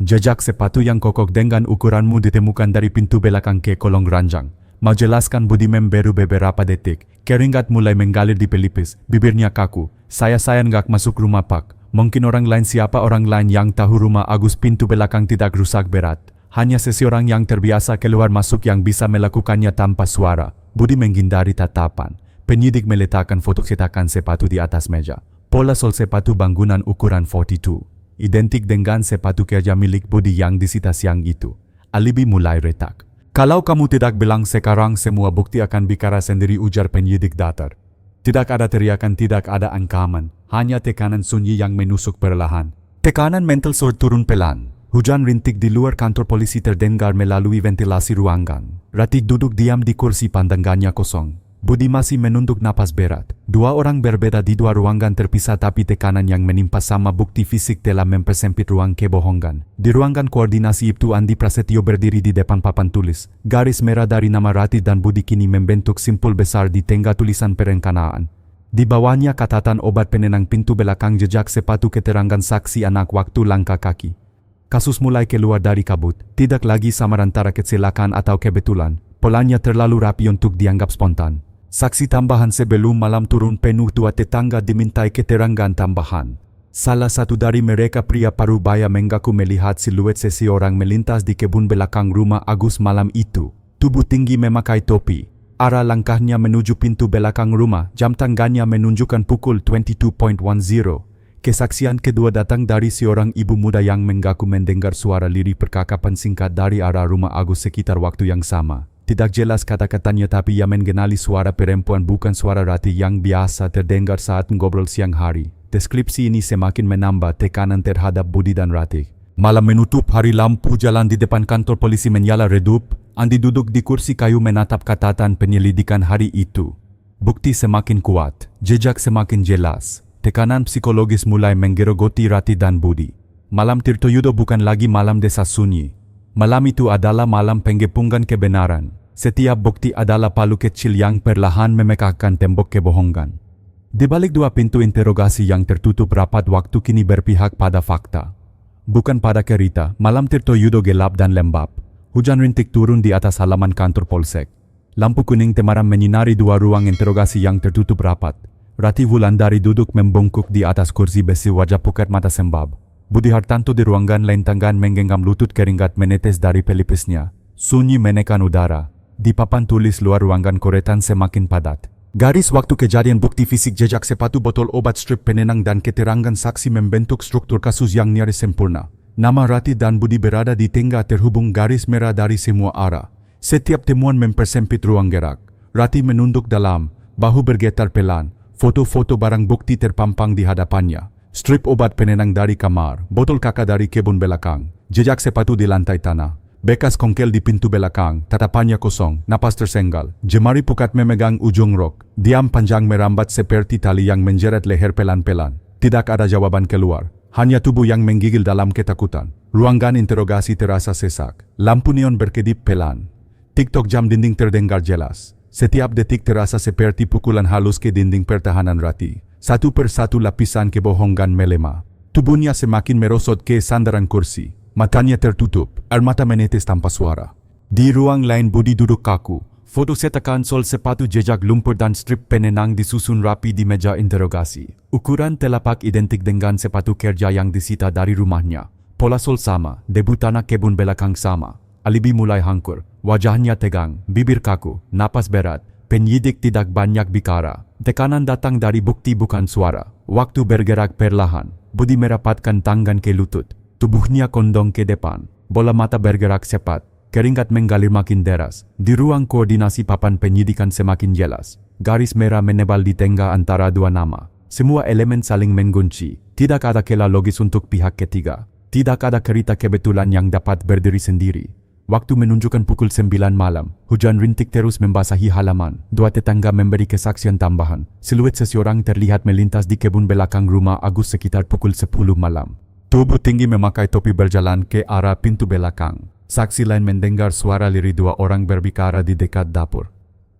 Jejak sepatu yang kokoh dengan ukuranmu ditemukan dari pintu belakang ke kolong ranjang. Mau jelaskan? Budi memberu beberapa detik. Keringat mulai mengalir di pelipis. Bibirnya kaku. Saya nggak masuk rumah Pak. Mungkin orang lain. Siapa orang lain yang tahu rumah Agus? Pintu belakang tidak rusak berat. Hanya seseorang yang terbiasa keluar masuk yang bisa melakukannya tanpa suara. Budi menghindari tatapan. Penyidik meletakkan foto cetakan sepatu di atas meja. Pola sol sepatu bangunan ukuran 42. Identik dengan sepatu kerja milik Budi yang disita siang itu. Alibi mulai retak. Kalau kamu tidak bilang sekarang, semua bukti akan bicara sendiri, ujar penyidik datar. Tidak ada teriakan, tidak ada ancaman. Hanya tekanan sunyi yang menusuk perlahan. Tekanan mental turun pelan. Hujan rintik di luar kantor polisi terdengar melalui ventilasi ruangan. Ratih duduk diam di kursi, pandangannya kosong. Budi masih menunduk, napas berat. Dua orang berbeda di dua ruangan terpisah, tapi tekanan yang menimpa sama bukti fisik telah mempersempit ruang kebohongan. Di ruangan koordinasi itu Andi Prasetyo berdiri di depan papan tulis. Garis merah dari nama Ratih dan Budi kini membentuk simpul besar di tengah tulisan perencanaan. Di bawahnya catatan obat penenang, pintu belakang, jejak sepatu, keterangan saksi, anak waktu, langkah kaki. Kasus mulai keluar dari kabut. Tidak lagi samar antara kecelakaan atau kebetulan. Polanya terlalu rapi untuk dianggap spontan. Saksi tambahan sebelum malam turun penuh. Dua tetangga dimintai keterangan tambahan. Salah satu dari mereka pria parubaya mengaku melihat siluet seseorang melintas di kebun belakang rumah Agus malam itu. Tubuh tinggi, memakai topi. Arah langkahnya menuju pintu belakang rumah. Jam tangannya menunjukkan pukul 22.10. Kesaksian kedua datang dari seorang ibu muda yang mengaku mendengar suara lirih percakapan singkat dari arah rumah Agus sekitar waktu yang sama. Tidak jelas kata-katanya, tapi ia mengenali suara perempuan, bukan suara Ratih yang biasa terdengar saat ngobrol siang hari. Deskripsi ini semakin menambah tekanan terhadap Budi dan Ratih. Malam menutup hari, lampu jalan di depan kantor polisi menyala redup. Andi duduk di kursi kayu menatap catatan penyelidikan hari itu. Bukti semakin kuat, jejak semakin jelas. Tekanan psikologis mulai menggerogoti Ratih dan Budi. Malam Tirtoyudo bukan lagi malam desa sunyi. Malam itu adalah malam penggepungan kebenaran. Setiap bukti adalah palu kecil yang perlahan memecahkan tembok kebohongan. Di balik dua pintu interogasi yang tertutup rapat, waktu kini berpihak pada fakta. Bukan pada cerita. Malam Tirtoyudo gelap dan lembab. Hujan rintik turun di atas halaman kantor polsek. Lampu kuning temaram menyinari dua ruang interogasi yang tertutup rapat. Ratih Wulandari duduk membungkuk di atas kursi besi, wajah pucat, mata sembab. Budi Hartanto di ruangan lain tengah menggenggam lutut, keringat menetes dari pelipisnya. Sunyi menekan udara. Di papan tulis luar ruangan koretan semakin padat. Garis waktu kejadian, bukti fisik, jejak sepatu, botol obat, strip penenang dan keterangan saksi membentuk struktur kasus yang nyaris sempurna. Nama Ratih dan Budi berada di tengah, terhubung garis merah dari semua arah. Setiap temuan mempersempit ruang gerak. Ratih menunduk dalam, bahu bergetar pelan. Foto-foto barang bukti terpampang di hadapannya. Strip obat penenang dari kamar, botol kakak dari kebun belakang, jejak sepatu di lantai tanah. Bekas kongkel di pintu belakang, tatapannya kosong, napas tersenggal. Jemari pukat memegang ujung rok. Diam panjang merambat seperti tali yang menjerat leher pelan-pelan. Tidak ada jawaban keluar. Hanya tubuh yang menggigil dalam ketakutan. Ruangan interogasi terasa sesak. Lampu neon berkedip pelan. Tik-tok jam dinding terdengar jelas. Setiap detik terasa seperti pukulan halus ke dinding pertahanan Ratih. Satu persatu lapisan kebohongan melemah. Tubuhnya semakin merosot ke sandaran kursi. Matanya tertutup, air mata menetes tanpa suara. Di ruang lain Budi duduk kaku. Foto setakan sol sepatu, jejak lumpur dan strip penenang disusun rapi di meja interogasi. Ukuran telapak identik dengan sepatu kerja yang disita dari rumahnya. Pola sol sama, debu tanah kebun belakang sama. Alibi mulai hangkur, wajahnya tegang, bibir kaku, napas berat. Penyidik tidak banyak bicara. Tekanan datang dari bukti, bukan suara. Waktu bergerak perlahan. Budi merapatkan tangan ke lutut. Tubuhnya kondong ke depan, bola mata bergerak cepat, keringat mengalir makin deras. Di ruang koordinasi papan penyidikan semakin jelas. Garis merah menebal di tengah antara dua nama. Semua elemen saling mengunci. Tidak ada celah logis untuk pihak ketiga. Tidak ada cerita kebetulan yang dapat berdiri sendiri. Waktu menunjukkan pukul 9 malam. Hujan rintik terus membasahi halaman. Dua tetangga memberi kesaksian tambahan. Siluet seseorang terlihat melintas di kebun belakang rumah Agus sekitar pukul 10 malam. Tubuh tinggi memakai topi berjalan ke arah pintu belakang. Saksi lain mendengar suara lirih dua orang berbicara di dekat dapur.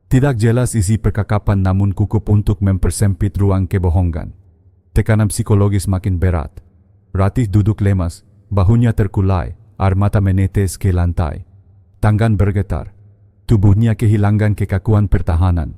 Tidak jelas isi percakapan, namun cukup untuk mempersempit ruang kebohongan. Tekanan psikologis makin berat. Ratih duduk lemas, bahunya terkulai, air mata menetes ke lantai. Tangan bergetar. Tubuhnya kehilangan kekakuan pertahanan.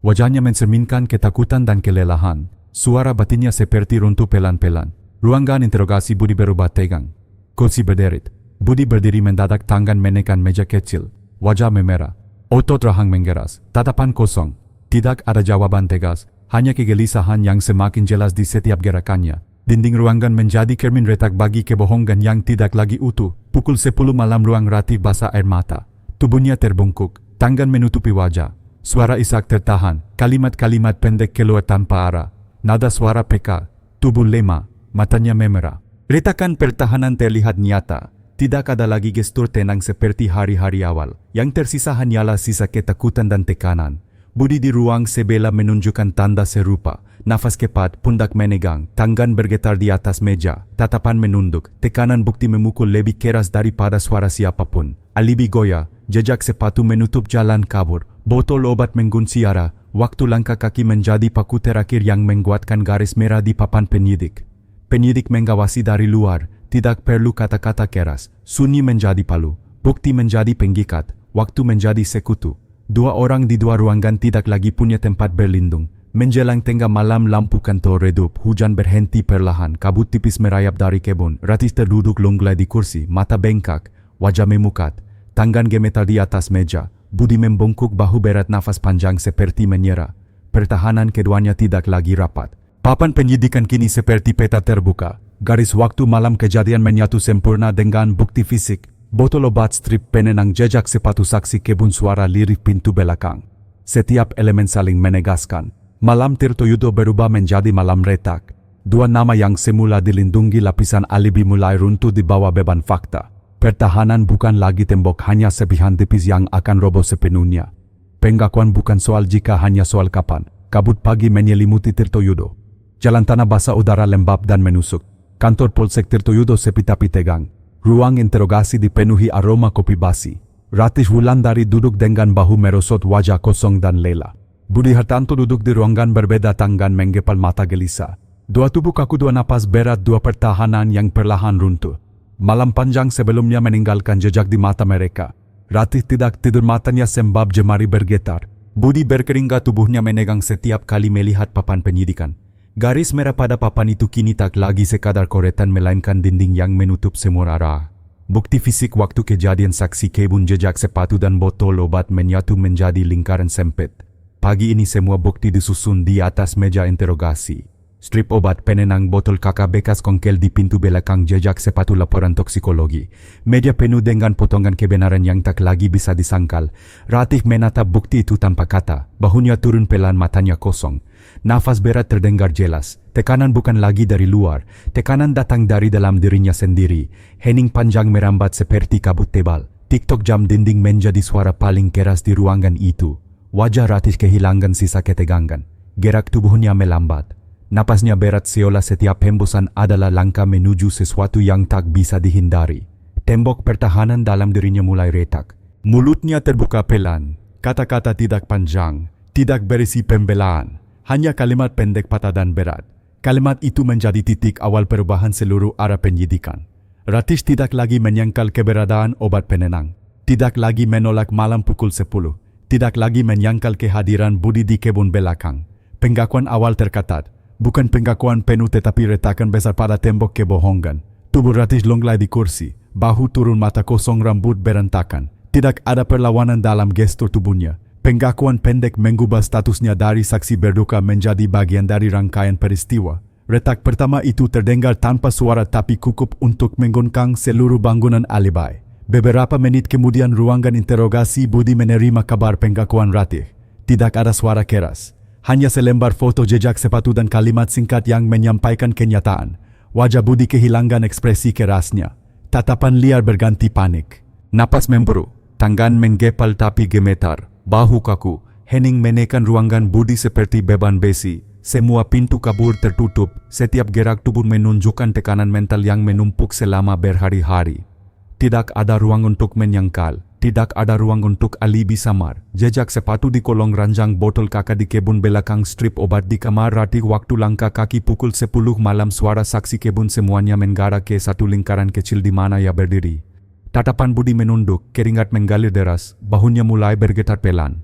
Wajahnya mencerminkan ketakutan dan kelelahan. Suara batinnya seperti runtuh pelan-pelan. Ruangan interogasi Budi berubah tegang. Kursi berderit. Budi berdiri mendadak, tangan menekan meja kecil. Wajah memerah. Otot rahang menggeras. Tatapan kosong. Tidak ada jawaban tegas. Hanya kegelisahan yang semakin jelas di setiap gerakannya. Dinding ruangan menjadi cermin retak bagi kebohongan yang tidak lagi utuh. Pukul 10 malam, ruang Ratih basah air mata. Tubuhnya terbungkuk. Tangan menutupi wajah. Suara isak tertahan. Kalimat-kalimat pendek keluar tanpa arah. Nada suara peka. Tubuh lemah. Matanya memerah. Retakan pertahanan terlihat nyata. Tidak ada lagi gestur tenang seperti hari-hari awal. Yang tersisa hanyalah sisa ketakutan dan tekanan. Budi di ruang sebelah menunjukkan tanda serupa. Nafas cepat, pundak menegang, tangan bergetar di atas meja, tatapan menunduk. Tekanan bukti memukul lebih keras daripada suara siapapun. Alibi goyah, jejak sepatu menutup jalan kabur. Botol obat menggunci arah. Waktu langkah kaki menjadi paku terakhir yang menguatkan garis merah di papan penyidik. Penyidik mengawasi dari luar, tidak perlu kata-kata keras. Sunyi menjadi palu, bukti menjadi pengikat, waktu menjadi sekutu. Dua orang di dua ruangan tidak lagi punya tempat berlindung. Menjelang tengah malam, lampu kantor redup, hujan berhenti perlahan, kabut tipis merayap dari kebun. Ratih terduduk lunglai di kursi, mata bengkak, wajah memukat, tangan gemetar di atas meja. Budi membungkuk, bahu berat, nafas panjang seperti menyerah. Pertahanan keduanya tidak lagi rapat. Papan penyidikan kini seperti peta terbuka. Garis waktu malam kejadian menyatu sempurna dengan bukti fisik. Botol obat, strip penenang, jejak sepatu saksi, kebun, suara lirih pintu belakang. Setiap elemen saling menegaskan. Malam Tirtoyudo berubah menjadi malam retak. Dua nama yang semula dilindungi lapisan alibi mulai runtuh di bawah beban fakta. Pertahanan bukan lagi tembok, hanya sepihan tipis yang akan roboh sepenuhnya. Pengakuan bukan soal jika, hanya soal kapan. Kabut pagi menyelimuti Tirtoyudo. Jalan tanah basah, udara lembab dan menusuk. Kantor Polsek Tirtoyudo sepi tapi tegang. Ruang interogasi dipenuhi aroma kopi basi. Ratih Wulandari duduk dengan bahu merosot, wajah kosong dan lelah. Budi Hartanto duduk di ruangan berbeda, tangan menggepal, mata gelisah. Dua tubuh kaku, dua napas berat, dua pertahanan yang perlahan runtuh. Malam panjang sebelumnya meninggalkan jejak di mata mereka. Ratih tidak tidur, matanya sembab jemari bergetar. Budi berkeringat, tubuhnya menegang setiap kali melihat papan penyidikan. Garis merah pada papan itu kini tak lagi sekadar koretan, melainkan dinding yang menutup semua arah. Bukti fisik waktu kejadian, saksi kebun, jejak sepatu dan botol obat menyatu menjadi lingkaran sempit. Pagi ini semua bukti disusun di atas meja interogasi. Strip obat, penenang, botol kakak bekas kongkel di pintu belakang, jejak sepatu, laporan toksikologi. Meja penuh dengan potongan kebenaran yang tak lagi bisa disangkal. Ratih menatap bukti itu tanpa kata. Bahunya turun pelan, matanya kosong. Nafas berat terdengar jelas. Tekanan bukan lagi dari luar. Tekanan datang dari dalam dirinya sendiri. Hening panjang merambat seperti kabut tebal. Tiktok jam dinding menjadi suara paling keras di ruangan itu. Wajah Ratih kehilangan sisa ketegangan. Gerak tubuhnya melambat. Napasnya berat, seolah setiap hembusan adalah langkah menuju sesuatu yang tak bisa dihindari. Tembok pertahanan dalam dirinya mulai retak. Mulutnya terbuka pelan. Kata-kata tidak panjang, tidak berisi pembelaan. Hanya kalimat pendek, patah dan berat. Kalimat itu menjadi titik awal perubahan seluruh arah penyidikan. Ratih tidak lagi menyangkal keberadaan obat penenang. Tidak lagi menolak malam pukul 10. Tidak lagi menyangkal kehadiran Budi di kebun belakang. Pengakuan awal tercatat. Bukan pengakuan penuh tetapi retakan besar pada tembok kebohongan. Tubuh Ratih longlai di kursi. Bahu turun, mata kosong, rambut berantakan. Tidak ada perlawanan dalam gestur tubuhnya. Pengakuan pendek mengubah statusnya dari saksi berduka menjadi bagian dari rangkaian peristiwa. Retak pertama itu terdengar tanpa suara tapi cukup untuk menggoncang seluruh bangunan alibi. Beberapa menit kemudian ruangan interogasi, Budi menerima kabar pengakuan Ratih. Tidak ada suara keras. Hanya selembar foto, jejak sepatu dan kalimat singkat yang menyampaikan kenyataan. Wajah Budi kehilangan ekspresi kerasnya. Tatapan liar berganti panik. Napas memburu. Tangan menggepal tapi gemetar. Bahu kaku. Hening menekan ruangan Budi seperti beban besi. Semua pintu kabur tertutup. Setiap gerak tubuh menunjukkan tekanan mental yang menumpuk selama berhari-hari. Tidak ada ruang untuk menyangkal. Tidak ada ruang untuk alibi samar. Jejak sepatu di kolong ranjang, botol kakak di kebun belakang, strip obat di kamar Ratih waktu langkah kaki pukul 10 malam, suara saksi kebun, semuanya menggara ke satu lingkaran kecil di mana ia berdiri. Tatapan Budi menunduk, keringat mengalir deras, bahunya mulai bergetar pelan.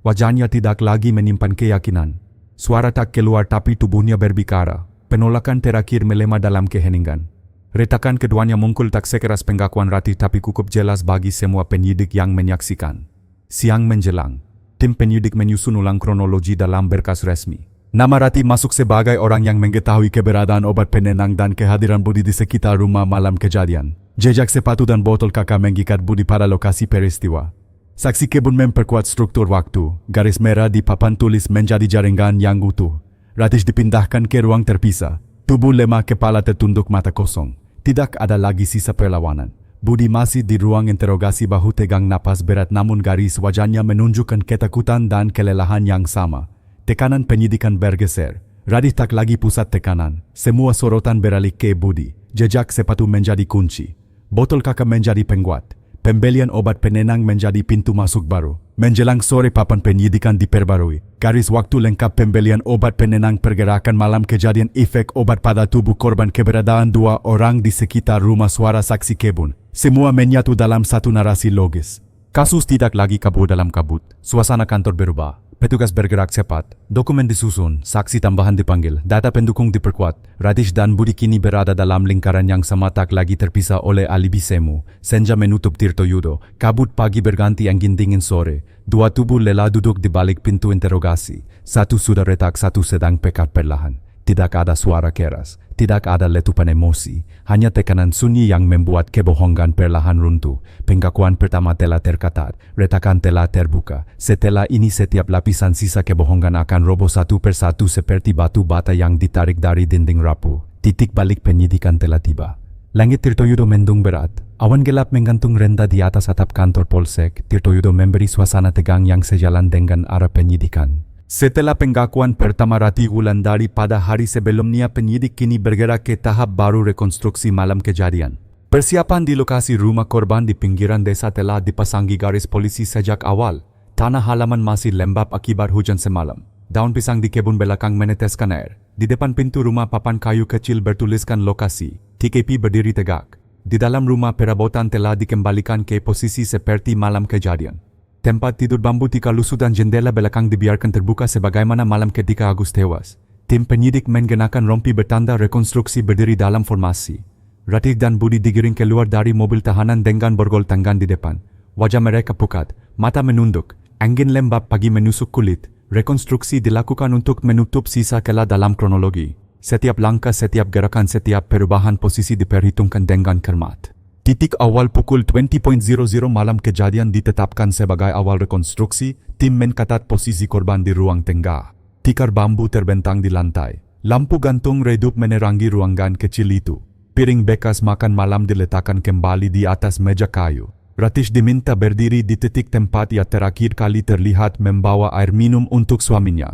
Wajahnya tidak lagi menyimpan keyakinan. Suara tak keluar tapi tubuhnya berbicara. Penolakan terakhir melemah dalam keheningan. Retakan keduanya mungkul tak sekeras pengakuan Ratih tapi cukup jelas bagi semua penyidik yang menyaksikan. Siang menjelang, tim penyidik menyusun ulang kronologi dalam berkas resmi. Nama Ratih masuk sebagai orang yang mengetahui keberadaan obat penenang dan kehadiran Budi di sekitar rumah malam kejadian. Jejak sepatu dan botol kakak mengikat Budi pada lokasi peristiwa. Saksi kebun memperkuat struktur waktu. Garis merah di papan tulis menjadi jaringan yang utuh. Ratih dipindahkan ke ruang terpisah. Tubuh lemah, kepala tertunduk, mata kosong. Tidak ada lagi sisa perlawanan. Budi masih di ruang interogasi, bahu tegang, napas berat, namun garis wajahnya menunjukkan ketakutan dan kelelahan yang sama. Tekanan penyidikan bergeser. Ratih tak lagi pusat tekanan. Semua sorotan beralih ke Budi. Jejak sepatu menjadi kunci. Botol kakak menjadi penguat. Pembelian obat penenang menjadi pintu masuk baru. Menjelang sore papan penyidikan diperbarui. Garis waktu lengkap pembelian obat penenang, pergerakan malam kejadian, efek obat pada tubuh korban, keberadaan dua orang di sekitar rumah, suara saksi kebun. Semua menyatu dalam satu narasi logis. Kasus tidak lagi kabur dalam kabut. Suasana kantor berubah. Petugas bergerak cepat. Dokumen disusun. Saksi tambahan dipanggil. Data pendukung diperkuat. Ratih dan Budi kini berada dalam lingkaran yang sama, tak lagi terpisah oleh alibi semu. Senja menutup Tirtoyudo. Kabut pagi berganti angin dingin sore. Dua tubuh lelah duduk di balik pintu interogasi. Satu sudah retak, satu sedang pekat perlahan. Tidak ada suara keras, tidak ada letupan emosi, hanya tekanan sunyi yang membuat kebohongan perlahan runtuh. Pengakuan pertama telah tercatat, retakan telah terbuka. Setelah ini setiap lapisan sisa kebohongan akan roboh satu persatu seperti batu bata yang ditarik dari dinding rapuh. Titik balik penyidikan telah tiba. Langit Tirtoyudo mendung berat. Awan gelap menggantung rendah di atas atap kantor Polsek. Tirtoyudo memberi suasana tegang yang sejalan dengan arah penyidikan. Setelah pengakuan pertama Ratih Wulandari pada hari sebelumnya, penyidik kini bergerak ke tahap baru, rekonstruksi malam kejadian. Persiapan di lokasi rumah korban di pinggiran desa telah dipasangi garis polisi sejak awal. Tanah halaman masih lembab akibat hujan semalam. Daun pisang di kebun belakang meneteskan air. Di depan pintu rumah papan kayu kecil bertuliskan lokasi. TKP berdiri tegak. Di dalam rumah perabotan telah dikembalikan ke posisi seperti malam kejadian. Tempat tidur bambu tika lusuh dan jendela belakang dibiarkan terbuka sebagaimana malam ketika Agus tewas. Tim penyidik mengenakan rompi bertanda rekonstruksi berdiri dalam formasi. Ratih dan Budi digiring keluar dari mobil tahanan dengan borgol tangan di depan. Wajah mereka pucat, mata menunduk, angin lembab pagi menusuk kulit. Rekonstruksi dilakukan untuk menutup sisa celah dalam kronologi. Setiap langkah, setiap gerakan, setiap perubahan posisi diperhitungkan dengan cermat. Titik awal pukul 20.00 malam kejadian ditetapkan sebagai awal rekonstruksi. Tim mencatat posisi korban di ruang tengah. Tikar bambu terbentang di lantai. Lampu gantung redup menerangi ruangan kecil itu. Piring bekas makan malam diletakkan kembali di atas meja kayu. Ratih diminta berdiri di titik tempat ia terakhir kali terlihat membawa air minum untuk suaminya.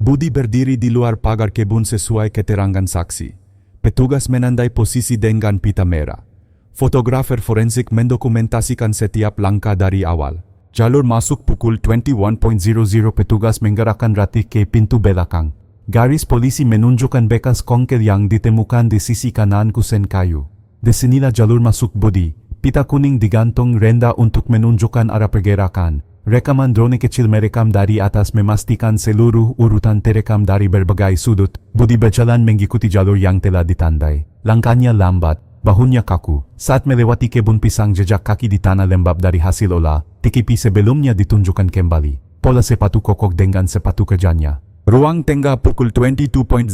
Budi berdiri di luar pagar kebun sesuai keterangan saksi. Petugas menandai posisi dengan pita merah. Fotografer forensik mendokumentasikan setiap langkah dari awal. Jalur masuk pukul 21.00, petugas menggerakkan Ratih ke pintu belakang. Garis polisi menunjukkan bekas kongkel yang ditemukan di sisi kanan kusen kayu. Di sinilah jalur masuk Budi. Pita kuning digantung rendah untuk menunjukkan arah pergerakan. Rekaman drone kecil merekam dari atas memastikan seluruh urutan terekam dari berbagai sudut. Budi berjalan mengikuti jalur yang telah ditandai. Langkahnya lambat. Bahunya kaku. Saat melewati kebun pisang, jejak kaki di tanah lembab dari hasil olah TKP sebelumnya ditunjukkan kembali. Pola sepatu kokok dengan sepatu kerjanya. Ruang tengah pukul 22.00,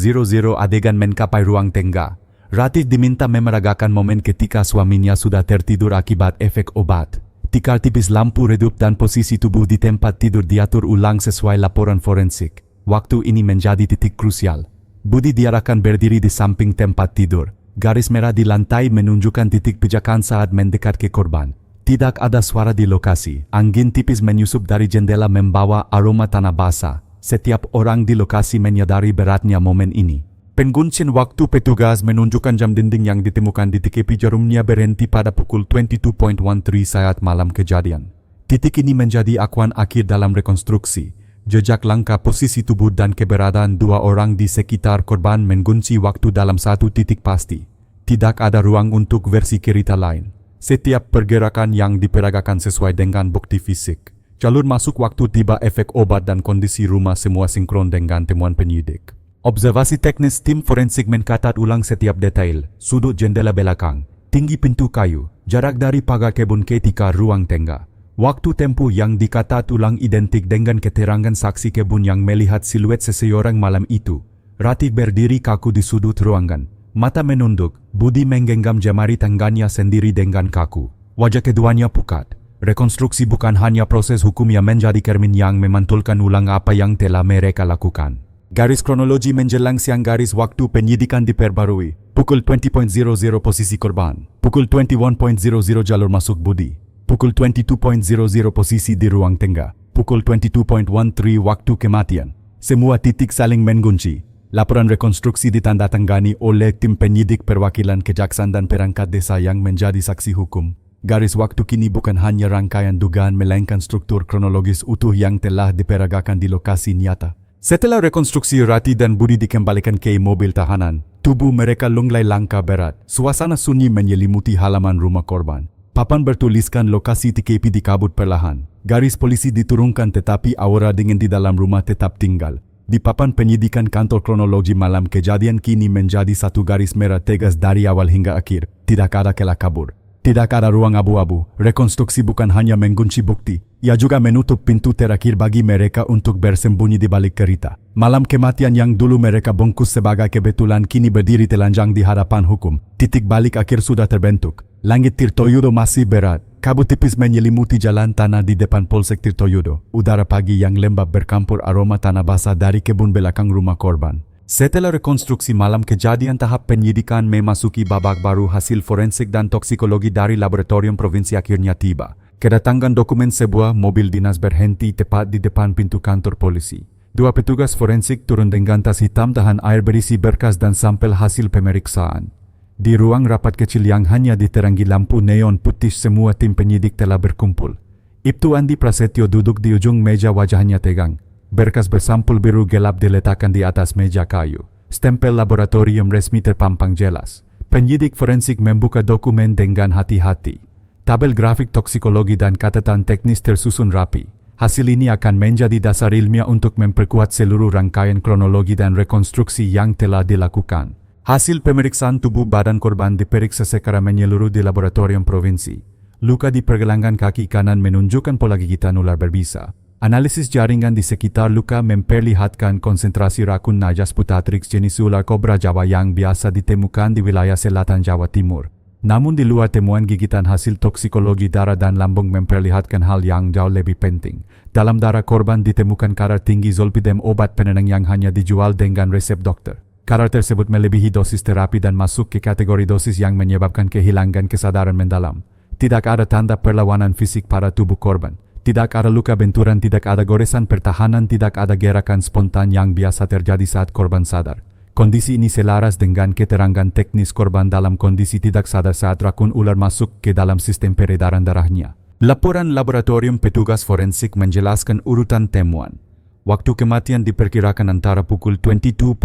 adegan mencapai ruang tengah. Ratih diminta memeragakan momen ketika suaminya sudah tertidur akibat efek obat. Tikar tipis, lampu redup dan posisi tubuh di tempat tidur diatur ulang sesuai laporan forensik. Waktu ini menjadi titik krusial. Budi diarahkan berdiri di samping tempat tidur. Garis merah di lantai menunjukkan titik pijakan saat mendekat ke korban. Tidak ada suara di lokasi. Angin tipis menyusup dari jendela membawa aroma tanah basah. Setiap orang di lokasi menyadari beratnya momen ini. Penguncian waktu petugas menunjukkan jam dinding yang ditemukan di TKP jarumnya berhenti pada pukul 22.13 saat malam kejadian. Titik ini menjadi akuan akhir dalam rekonstruksi. Jejak langkah, posisi tubuh dan keberadaan dua orang di sekitar korban mengunci waktu dalam satu titik pasti. Tidak ada ruang untuk versi cerita lain. Setiap pergerakan yang diperagakan sesuai dengan bukti fisik. Jalur masuk, waktu tiba, efek obat dan kondisi rumah semua sinkron dengan temuan penyidik. Observasi teknis tim forensik mencatat ulang setiap detail. Sudut jendela belakang, tinggi pintu kayu, jarak dari pagar kebun ketika ruang tengah. Waktu tempuh yang dicatat ulang identik dengan keterangan saksi kebun yang melihat siluet seseorang malam itu. Ratih berdiri kaku di sudut ruangan. Mata menunduk, Budi menggenggam jemari tangannya sendiri dengan kaku. Wajah keduanya pucat. Rekonstruksi bukan hanya proses hukum yang menjadi cermin yang memantulkan ulang apa yang telah mereka lakukan. Garis kronologi menjelang siang, garis waktu penyidikan diperbarui. Pukul 20.00 posisi korban. Pukul 21.00 jalur masuk Budi. Pukul 22.00 posisi di ruang tengah. Pukul 22.13 waktu kematian. Semua titik saling mengunci. Laporan rekonstruksi ditandatangani oleh tim penyidik, perwakilan kejaksaan dan perangkat desa yang menjadi saksi hukum. Garis waktu kini bukan hanya rangkaian dugaan melainkan struktur kronologis utuh yang telah diperagakan di lokasi nyata. Setelah rekonstruksi, Ratih dan Budi dikembalikan ke mobil tahanan. Tubuh mereka lunglai langkah berat. Suasana sunyi menyelimuti halaman rumah korban. Papan bertuliskan lokasi TKP dikabut perlahan. Garis polisi diturunkan tetapi aura dingin di dalam rumah tetap tinggal. Di papan penyidikan kantor kronologi malam kejadian kini menjadi satu garis merah tegas dari awal hingga akhir. Tidak ada celah kabur. Tidak ada ruang abu-abu, rekonstruksi bukan hanya mengunci bukti, ia juga menutup pintu terakhir bagi mereka untuk bersembunyi di balik cerita. Malam kematian yang dulu mereka bungkus sebagai kebetulan kini berdiri telanjang di hadapan hukum. Titik balik akhir sudah terbentuk. Langit Tirtoyudo masih berat. Kabut tipis menyelimuti jalan tanah di depan Polsek Tirtoyudo. Udara pagi yang lembab bercampur aroma tanah basah dari kebun belakang rumah korban. Setelah rekonstruksi malam kejadian, tahap penyidikan memasuki babak baru. Hasil forensik dan toksikologi dari laboratorium provinsi akhirnya tiba. Kedatangan dokumen sebuah mobil dinas berhenti tepat di depan pintu kantor polisi. Dua petugas forensik turun dengan tas hitam tahan air berisi berkas dan sampel hasil pemeriksaan. Di ruang rapat kecil yang hanya diterangi lampu neon putih, semua tim penyidik telah berkumpul. Ibtu Andi Prasetyo duduk di ujung meja, wajahnya tegang. Berkas bersampul biru gelap diletakkan di atas meja kayu. Stempel laboratorium resmi terpampang jelas. Penyidik forensik membuka dokumen dengan hati-hati. Tabel grafik toksikologi dan catatan teknis tersusun rapi. Hasil ini akan menjadi dasar ilmiah untuk memperkuat seluruh rangkaian kronologi dan rekonstruksi yang telah dilakukan. Hasil pemeriksaan tubuh badan korban diperiksa secara menyeluruh di laboratorium provinsi. Luka di pergelangan kaki kanan menunjukkan pola gigitan ular berbisa. Analisis jaringan di sekitar luka memperlihatkan konsentrasi rakun Najas putatrix jenis ular kobra Jawa yang biasa ditemukan di wilayah selatan Jawa Timur. Namun di luar temuan gigitan, hasil toksikologi darah dan lambung memperlihatkan hal yang jauh lebih penting. Dalam darah korban ditemukan kadar tinggi zolpidem, obat penenang yang hanya dijual dengan resep dokter. Kadar tersebut melebihi dosis terapi dan masuk ke kategori dosis yang menyebabkan kehilangan kesadaran mendalam. Tidak ada tanda perlawanan fisik pada tubuh korban. Tidak ada luka benturan, tidak ada goresan pertahanan, tidak ada gerakan spontan yang biasa terjadi saat korban sadar. Kondisi ini selaras dengan keterangan teknis korban dalam kondisi tidak sadar saat rakun ular masuk ke dalam sistem peredaran darahnya. Laporan laboratorium petugas forensik menjelaskan urutan temuan. Waktu kematian diperkirakan antara pukul 22.00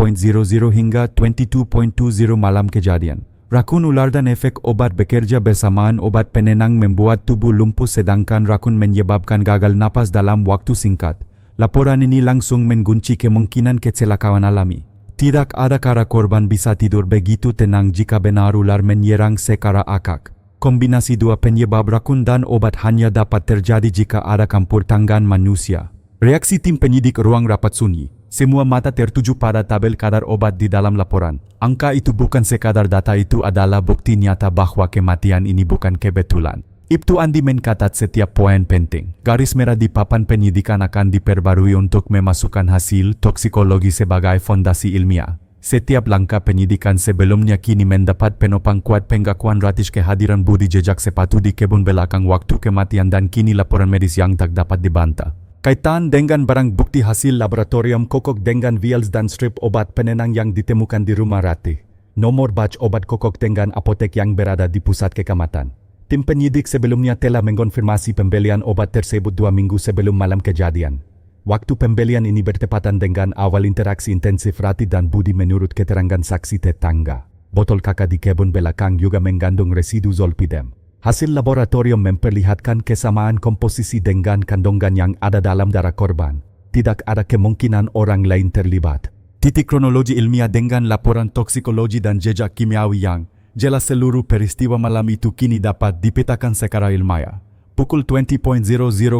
hingga 22.20 malam kejadian. Rakun ular dan efek obat bekerja bersamaan. Obat penenang membuat tubuh lumpuh sedangkan rakun menyebabkan gagal napas dalam waktu singkat. Laporan ini langsung mengunci kemungkinan kecelakaan alami. Tidak ada cara korban bisa tidur begitu tenang jika benar ular menyerang secara akak. Kombinasi dua penyebab rakun dan obat hanya dapat terjadi jika ada campur tangan manusia. Reaksi tim penyidik ruang rapat sunyi. Semua mata tertuju pada tabel kadar obat di dalam laporan. Angka itu bukan sekadar data, itu adalah bukti nyata bahwa kematian ini bukan kebetulan. Ibtu Andi mencatat setiap poin penting. Garis merah di papan penyidikan akan diperbarui untuk memasukkan hasil toksikologi sebagai fondasi ilmiah. Setiap langkah penyidikan sebelumnya kini mendapat penopang kuat. Pengakuan Ratish, kehadiran budi jejak sepatu di kebun belakang waktu kematian, dan kini laporan medis yang tak dapat dibantah. Kaitan dengan barang bukti hasil laboratorium kokok dengan vials dan strip obat penenang yang ditemukan di rumah Ratih. Nomor batch obat kokok dengan apotek yang berada di pusat kecamatan. Tim penyidik sebelumnya telah mengkonfirmasi pembelian obat tersebut 2 minggu sebelum malam kejadian. Waktu pembelian ini bertepatan dengan awal interaksi intensif Ratih dan Budi menurut keterangan saksi tetangga. Botol kakak di kebun belakang juga mengandung residu zolpidem. Hasil laboratorium memperlihatkan kesamaan komposisi dengan kandungan yang ada dalam darah korban. Tidak ada kemungkinan orang lain terlibat. Titik kronologi ilmiah dengan laporan toksikologi dan jejak kimiawi yang jelas, seluruh peristiwa malam itu kini dapat dipetakan secara ilmiah. Pukul 20.00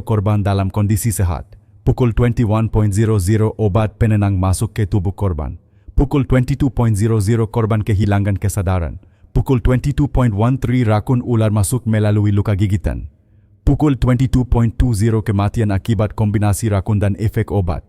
korban dalam kondisi sehat. Pukul 21.00 obat penenang masuk ke tubuh korban. Pukul 22.00 korban kehilangan kesadaran. Pukul 22.13 rakun ular masuk melalui luka gigitan. Pukul 22.20 kematian akibat kombinasi rakun dan efek obat.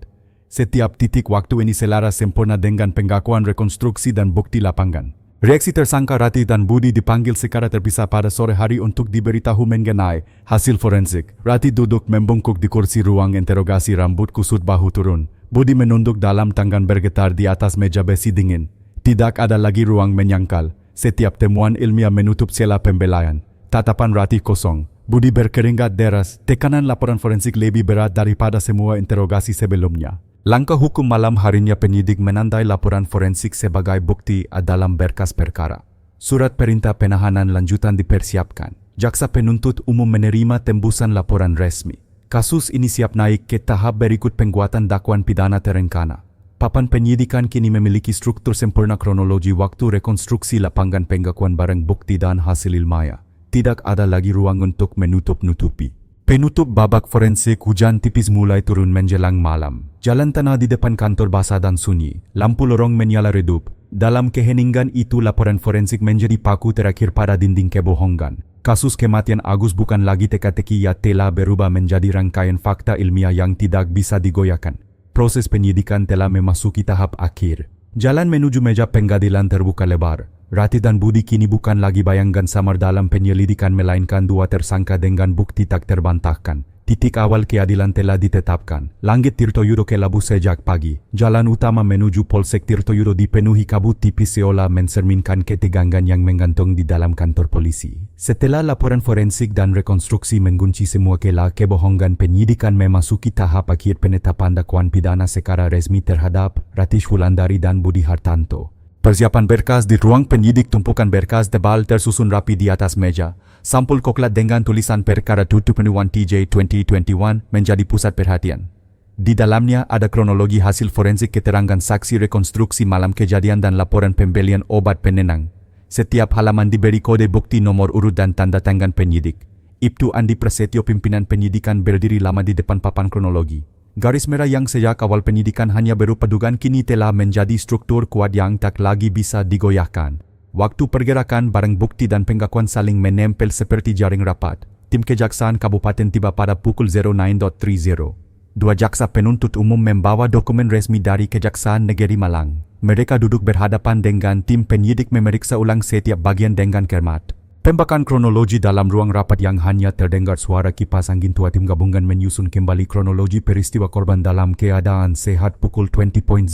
Setiap titik waktu ini selaras sempurna dengan pengakuan rekonstruksi dan bukti lapangan. Reaksi tersangka Ratih dan Budi dipanggil secara terpisah pada sore hari untuk diberitahu mengenai hasil forensik. Ratih duduk membungkuk di kursi ruang interogasi, rambut kusut bahu turun. Budi menunduk dalam tangan bergetar di atas meja besi dingin. Tidak ada lagi ruang menyangkal. Setiap temuan ilmiah menutup celah pembelaian. Tatapan Ratih kosong. Budi berkeringat deras. Tekanan laporan forensik lebih berat daripada semua interogasi sebelumnya. Langkah hukum malam harinya penyidik menandai laporan forensik sebagai bukti dalam berkas perkara. Surat perintah penahanan lanjutan dipersiapkan. Jaksa penuntut umum menerima tembusan laporan resmi. Kasus ini siap naik ke tahap berikut penguatan dakwaan pidana terencana. Papan penyidikan kini memiliki struktur sempurna, kronologi waktu, rekonstruksi lapangan, pengakuan barang bukti dan hasil ilmiah. tidak ada lagi ruang untuk menutup-nutupi. Penutup babak forensik, hujan tipis mulai turun menjelang malam. Jalan tanah di depan kantor basah dan sunyi. Lampu lorong menyala redup. Dalam keheningan itu laporan forensik menjadi paku terakhir pada dinding kebohongan. Kasus kematian Agus bukan lagi teka-teki, ia telah berubah menjadi rangkaian fakta ilmiah yang tidak bisa digoyahkan. Proses penyidikan telah memasuki tahap akhir. Jalan menuju meja pengadilan terbuka lebar. Ratih dan Budi kini bukan lagi bayangan samar dalam penyelidikan, melainkan dua tersangka dengan bukti tak terbantahkan. Titik awal keadilan telah ditetapkan. Langit Tirtoyudo kelabu sejak pagi. Jalan utama menuju Polsek Tirtoyudo dipenuhi kabut tipis seolah mencerminkan ketegangan yang menggantung di dalam kantor polisi. Setelah laporan forensik dan rekonstruksi mengunci semua celah kebohongan, penyidikan memasuki tahap akhir penetapan dakwaan pidana secara resmi terhadap Ratih Wulandari dan Budi Hartanto. Persiapan berkas di ruang penyidik, tumpukan berkas tebal tersusun rapi di atas meja. Sampul koklat dengan tulisan perkara 221 TJ 2021 menjadi pusat perhatian. Di dalamnya ada kronologi hasil forensik, keterangan saksi, rekonstruksi malam kejadian, dan laporan pembelian obat penenang. Setiap halaman diberi kode bukti, nomor urut, dan tanda tangan penyidik. Ibtu Andi Prasetyo, pimpinan penyidikan, berdiri lama di depan papan kronologi. Garis merah yang sejak awal penyidikan hanya berupa dugaan kini telah menjadi struktur kuat yang tak lagi bisa digoyahkan. Waktu pergerakan, barang bukti, dan pengakuan saling menempel seperti jaring rapat. Tim Kejaksaan Kabupaten tiba pada pukul 09.30. Dua jaksa penuntut umum membawa dokumen resmi dari Kejaksaan Negeri Malang. Mereka duduk berhadapan dengan tim penyidik, memeriksa ulang setiap bagian dengan cermat. Pembakan kronologi dalam ruang rapat yang hanya terdengar suara kipas angin tua. Tim gabungan menyusun kembali kronologi peristiwa korban dalam keadaan sehat pukul 20.00.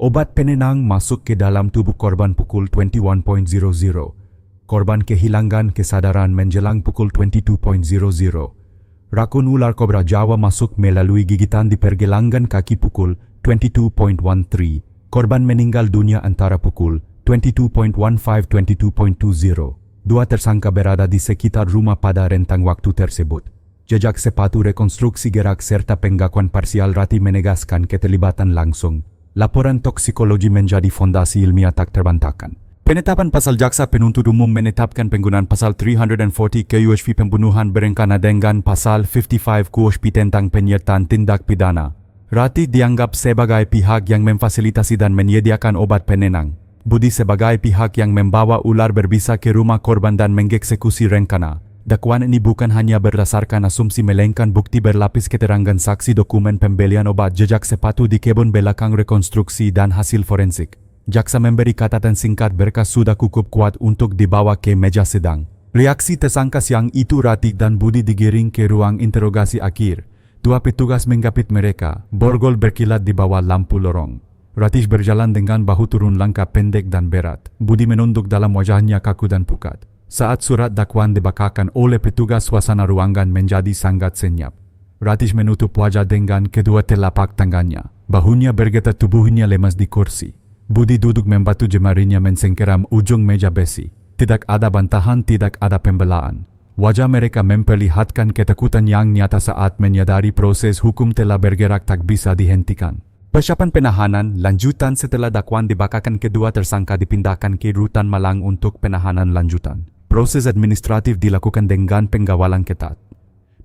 Obat penenang masuk ke dalam tubuh korban pukul 21.00. Korban kehilangan kesadaran menjelang pukul 22.00. Rakun ular kobra Jawa masuk melalui gigitan di pergelangan kaki pukul 22.13. Korban meninggal dunia antara pukul 22.15-22.20. Dua tersangka berada di sekitar rumah pada rentang waktu tersebut. Jejak sepatu, rekonstruksi gerak, serta pengakuan parsial Ratih menegaskan keterlibatan langsung. Laporan toksikologi menjadi fondasi ilmiah tak terbantahkan. Penetapan pasal, jaksa penuntut umum menetapkan penggunaan pasal 340 KUHP pembunuhan berencana dengan pasal 55 KUHP tentang penyertaan tindak pidana. Ratih dianggap sebagai pihak yang memfasilitasi dan menyediakan obat penenang. Budi sebagai pihak yang membawa ular berbisa ke rumah korban dan mengeksekusi rencana. Dakwaan ini bukan hanya berdasarkan asumsi, melainkan bukti berlapis, keterangan saksi, dokumen pembelian obat, jejak sepatu di kebun belakang, rekonstruksi, dan hasil forensik. Jaksa memberi catatan singkat, berkas sudah cukup kuat untuk dibawa ke meja sidang. Reaksi tersangka siang itu, Ratih dan Budi digiring ke ruang interogasi akhir. Dua petugas menggapit mereka, borgol berkilat di bawah lampu lorong. Ratih berjalan dengan bahu turun, langkah pendek dan berat. Budi menunduk, dalam wajahnya kaku dan pucat. Saat surat dakwaan dibacakan oleh petugas, suasana ruangan menjadi sangat senyap. Ratih menutup wajah dengan kedua telapak tangannya. Bahunya bergetar, tubuhnya lemas di kursi. Budi duduk membantu jemarinya mensengkeram ujung meja besi. Tidak ada bantahan, tidak ada pembelaan. Wajah mereka memperlihatkan ketakutan yang nyata saat menyadari proses hukum telah bergerak tak bisa dihentikan. Persiapan penahanan lanjutan. Setelah dakwaan dibacakan, kedua tersangka dipindahkan ke Rutan Malang untuk penahanan lanjutan. Proses administratif dilakukan dengan pengawalan ketat.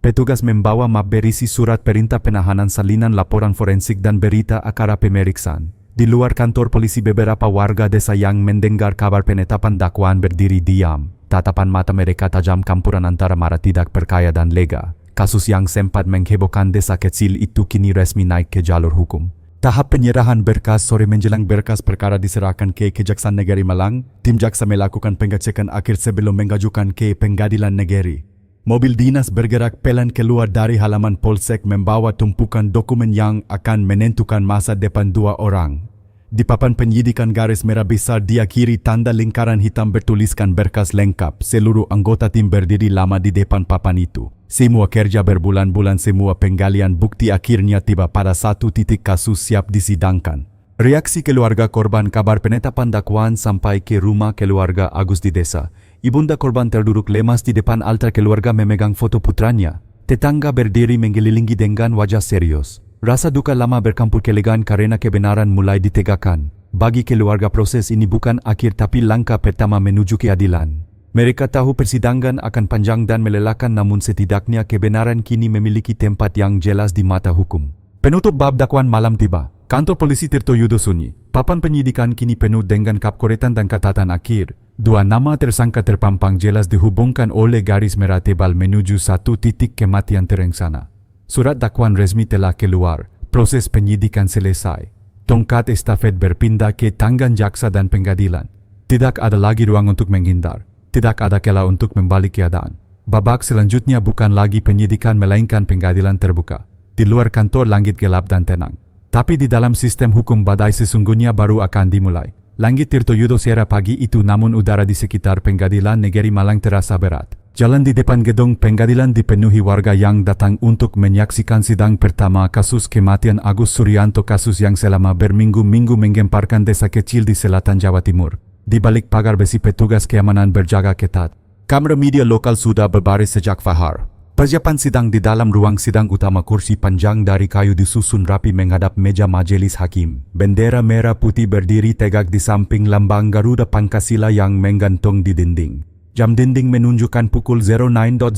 Petugas membawa map berisi surat perintah penahanan, salinan laporan forensik, dan berita acara pemeriksaan. Di luar kantor polisi, beberapa warga desa yang mendengar kabar penetapan dakwaan berdiri diam. Tatapan mata mereka tajam, campuran antara marah, tidak percaya, dan lega. Kasus yang sempat menghebohkan desa kecil itu kini resmi naik ke jalur hukum. Tahap penyerahan berkas. Sore menjelang berkas perkara diserahkan ke Kejaksaan Negeri Malang, tim jaksa melakukan pengecekan akhir sebelum mengajukan ke Pengadilan Negeri. Mobil dinas bergerak pelan keluar dari halaman Polsek membawa tumpukan dokumen yang akan menentukan masa depan dua orang. Di papan penyidikan, garis merah besar di kiri, tanda lingkaran hitam bertuliskan berkas lengkap. Seluruh anggota tim berdiri lama di depan papan itu. Semua kerja berbulan-bulan, semua penggalian bukti akhirnya tiba pada satu titik, kasus siap disidangkan. Reaksi keluarga korban, kabar penetapan dakwaan sampai ke rumah keluarga Agus di desa. Ibunda korban terduduk lemas di depan altar keluarga memegang foto putranya. Tetangga berdiri mengelilingi dengan wajah serius. Rasa duka lama bercampur kelegaan karena kebenaran mulai ditegakkan. Bagi keluarga, proses ini bukan akhir tapi langkah pertama menuju keadilan. Mereka tahu persidangan akan panjang dan melelahkan, namun setidaknya kebenaran kini memiliki tempat yang jelas di mata hukum. Penutup bab dakwaan malam tiba. Kantor polisi Tirtoyudo sunyi. Papan penyidikan kini penuh dengan kapkoretan dan catatan akhir. Dua nama tersangka terpampang jelas dihubungkan oleh garis merah tebal menuju satu titik kematian terencana. Surat dakwaan resmi telah keluar. Proses penyidikan selesai. Tongkat estafet berpindah ke tangan jaksa dan pengadilan. Tidak ada lagi ruang untuk menghindar. Tidak ada celah untuk membalik keadaan. Babak selanjutnya bukan lagi penyidikan melainkan pengadilan terbuka. Di luar kantor langit gelap dan tenang. Tapi di dalam sistem hukum badai sesungguhnya baru akan dimulai. Langit Tirtoyudo cerah pagi itu, namun udara di sekitar pengadilan negeri Malang terasa berat. Jalan di depan gedung pengadilan dipenuhi warga yang datang untuk menyaksikan sidang pertama kasus kematian Agus Suryanto, kasus yang selama berminggu-minggu menggemparkan desa kecil di selatan Jawa Timur. Di balik pagar besi petugas keamanan berjaga ketat. Kamera media lokal sudah berbaris sejak fahar. Persiapan sidang di dalam ruang sidang utama, kursi panjang dari kayu disusun rapi menghadap meja majelis hakim. Bendera merah putih berdiri tegak di samping lambang Garuda Pancasila yang menggantung di dinding. Jam dinding menunjukkan pukul 09.00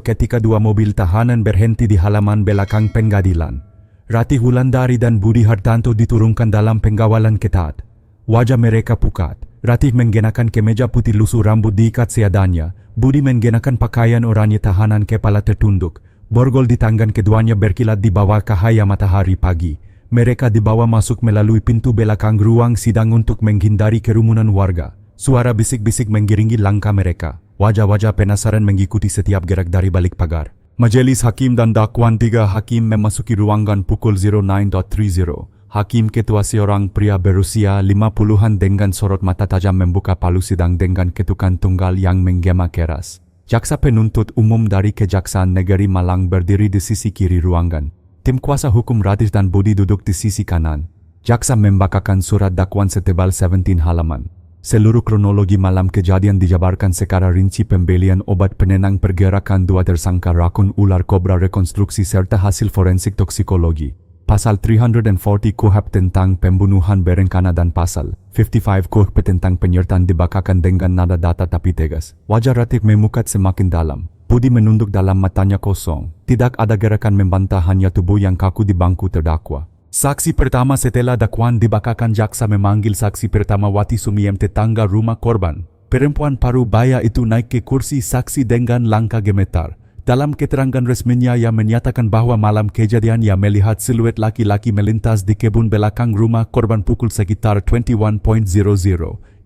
ketika dua mobil tahanan berhenti di halaman belakang pengadilan. Ratih Wulandari dan Budi Hartanto diturunkan dalam pengawalan ketat. Wajah mereka pucat. Ratih mengenakan kemeja putih lusuh, rambut diikat seadanya. Budi mengenakan pakaian oranye tahanan, kepala tertunduk. Borgol di tangan keduanya berkilat di bawah cahaya matahari pagi. Mereka dibawa masuk melalui pintu belakang ruang sidang untuk menghindari kerumunan warga. Suara bisik-bisik mengiringi langkah mereka. Wajah-wajah penasaran mengikuti setiap gerak dari balik pagar. Majelis hakim dan dakwaan, tiga hakim memasuki ruangan pukul 09.30. Hakim ketua, seorang pria berusia 50-an dengan sorot mata tajam, membuka palu sidang dengan ketukan tunggal yang menggema keras. Jaksa penuntut umum dari Kejaksaan Negeri Malang berdiri di sisi kiri ruangan. Tim kuasa hukum Ratih dan Budi duduk di sisi kanan. Jaksa membacakan surat dakwaan setebal 17 halaman. Seluruh kronologi malam kejadian dijabarkan secara rinci, pembelian obat penenang, pergerakan dua tersangka rakun ular kobra, rekonstruksi serta hasil forensik toksikologi. Pasal 340 KUHP tentang pembunuhan berencana dan pasal 55 KUHP tentang penyertaan dibacakan dengan nada datar tapi tegas. Wajah Ratih memukat semakin dalam. Budi menunduk dalam matanya kosong. Tidak ada gerakan membantah, hanya tubuh yang kaku di bangku terdakwa. Saksi pertama setelah dakwaan dibacakan, jaksa memanggil saksi pertama Wati Sumiem, tetangga rumah korban. Perempuan paruh baya itu naik ke kursi saksi dengan langkah gemetar. Dalam keterangan resminya, ia menyatakan bahwa malam kejadian ia melihat siluet laki-laki melintas di kebun belakang rumah korban pukul sekitar 21.00.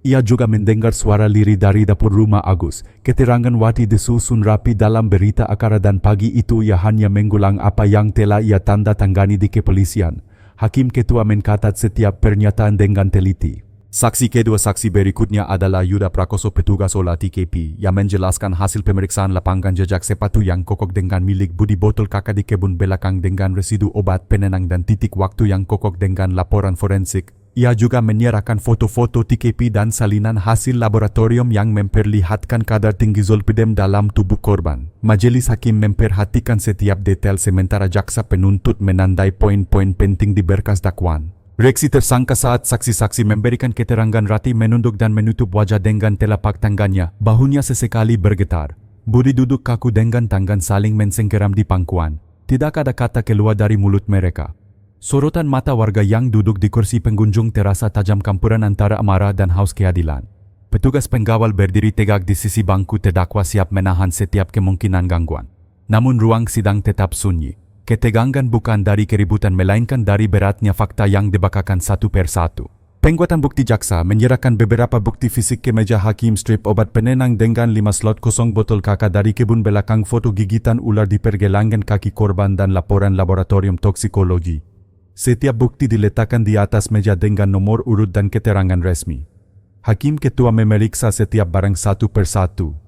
Ia juga mendengar suara lirih dari dapur rumah Agus. Keterangan Wati disusun rapi dalam berita acara dan pagi itu ia hanya mengulang apa yang telah ia tanda tangani di kepolisian. Hakim ketua mencatat setiap pernyataan dengan teliti. Saksi kedua, saksi berikutnya adalah Yuda Prakoso, petugas olah TKP, yang menjelaskan hasil pemeriksaan lapangan jejak sepatu yang kokok dengan milik Budi, botol kakak di kebun belakang dengan residu obat penenang, dan titik waktu yang kokok dengan laporan forensik. Ia juga menyerahkan foto-foto TKP dan salinan hasil laboratorium yang memperlihatkan kadar tinggi zolpidem dalam tubuh korban. Majelis hakim memperhatikan setiap detail sementara jaksa penuntut menandai poin-poin penting di berkas dakwaan. Reaksi tersangka saat saksi-saksi memberikan keterangan. Ratih menunduk dan menutup wajah dengan telapak tangannya. Bahunya sesekali bergetar. Budi duduk kaku dengan tangan saling mensengkeram di pangkuan. Tidak ada kata keluar dari mulut mereka. Sorotan mata warga yang duduk di kursi pengunjung terasa tajam, campuran antara amarah dan haus keadilan. Petugas pengawal berdiri tegak di sisi bangku terdakwa, siap menahan setiap kemungkinan gangguan. Namun ruang sidang tetap sunyi. Ketegangan bukan dari keributan melainkan dari beratnya fakta yang dibacakan satu persatu. Penguatan bukti, jaksa menyerahkan beberapa bukti fisik ke meja hakim: strip obat penenang dengan 5 slot kosong, botol kakak dari kebun belakang, foto gigitan ular di pergelangan kaki korban, dan laporan laboratorium toksikologi. Setiap bukti diletakkan di atas meja dengan nomor urut dan keterangan resmi. Hakim ketua memeriksa setiap barang satu persatu.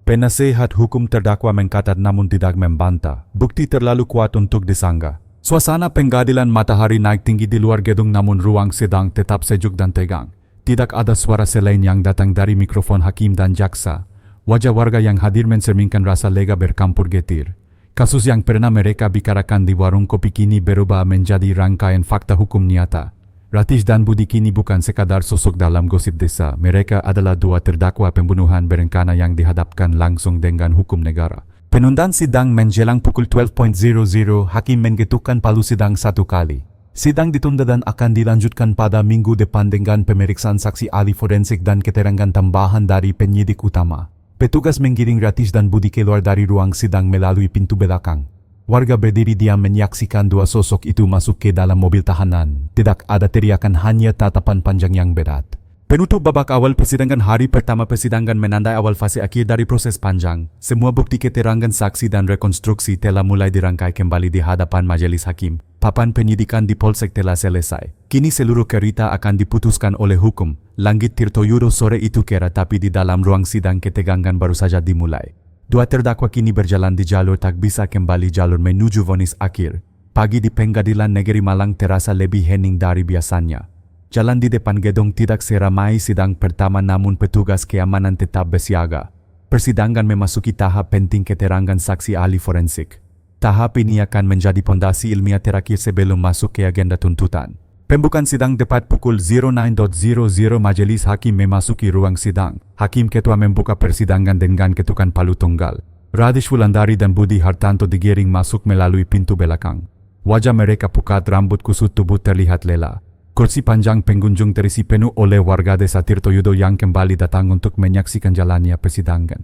Penasehat hukum terdakwa mencatat namun tidak membantah. Bukti terlalu kuat untuk disanggah. Suasana pengadilan, matahari naik tinggi di luar gedung, namun ruang sidang tetap sejuk dan tegang. Tidak ada suara selain yang datang dari mikrofon hakim dan jaksa. Wajah warga yang hadir mencerminkan rasa lega bercampur getir. Kasus yang pernah mereka bicarakan di warung kopi kini berubah menjadi rangkaian fakta hukum nyata. Ratish dan Budi kini bukan sekadar sosok dalam gosip desa. Mereka adalah dua terdakwa pembunuhan berencana yang dihadapkan langsung dengan hukum negara. Penundaan sidang menjelang pukul 12.00, hakim mengetukkan palu sidang satu kali. Sidang ditunda dan akan dilanjutkan pada minggu depan dengan pemeriksaan saksi ahli forensik dan keterangan tambahan dari penyidik utama. Petugas menggiring Ratish dan Budi keluar dari ruang sidang melalui pintu belakang. Warga berdiri diam menyaksikan dua sosok itu masuk ke dalam mobil tahanan. Tidak ada teriakan, hanya tatapan panjang yang berat. Penutup babak awal persidangan. Hari pertama persidangan menandai awal fase akhir dari proses panjang. Semua bukti, keterangan saksi dan rekonstruksi telah mulai dirangkai kembali di hadapan majelis hakim. Papan penyidikan di Polsek telah selesai. Kini seluruh cerita akan diputuskan oleh hukum. Langit Tirtoyudo sore itu kera, tapi di dalam ruang sidang ketegangan baru saja dimulai. Dua terdakwa kini berjalan di jalur tak bisa kembali, jalur menuju vonis akhir. Pagi di Pengadilan Negeri Malang terasa lebih hening dari biasanya. Jalan di depan gedung tidak seramai sidang pertama, namun petugas keamanan tetap bersiaga. Persidangan memasuki tahap penting, keterangan saksi ahli forensik. Tahap ini akan menjadi pondasi ilmiah terakhir sebelum masuk ke agenda tuntutan. Pembukaan sidang tepat pukul 09.00 majelis hakim memasuki ruang sidang. Hakim ketua membuka persidangan dengan ketukan palu tunggal. Radish Wulandari dan Budi Hartanto digiring masuk melalui pintu belakang. Wajah mereka pucat, rambut kusut, tubuh terlihat lelah. Kursi panjang pengunjung terisi penuh oleh warga desa Tirtoyudo yang kembali datang untuk menyaksikan jalannya persidangan.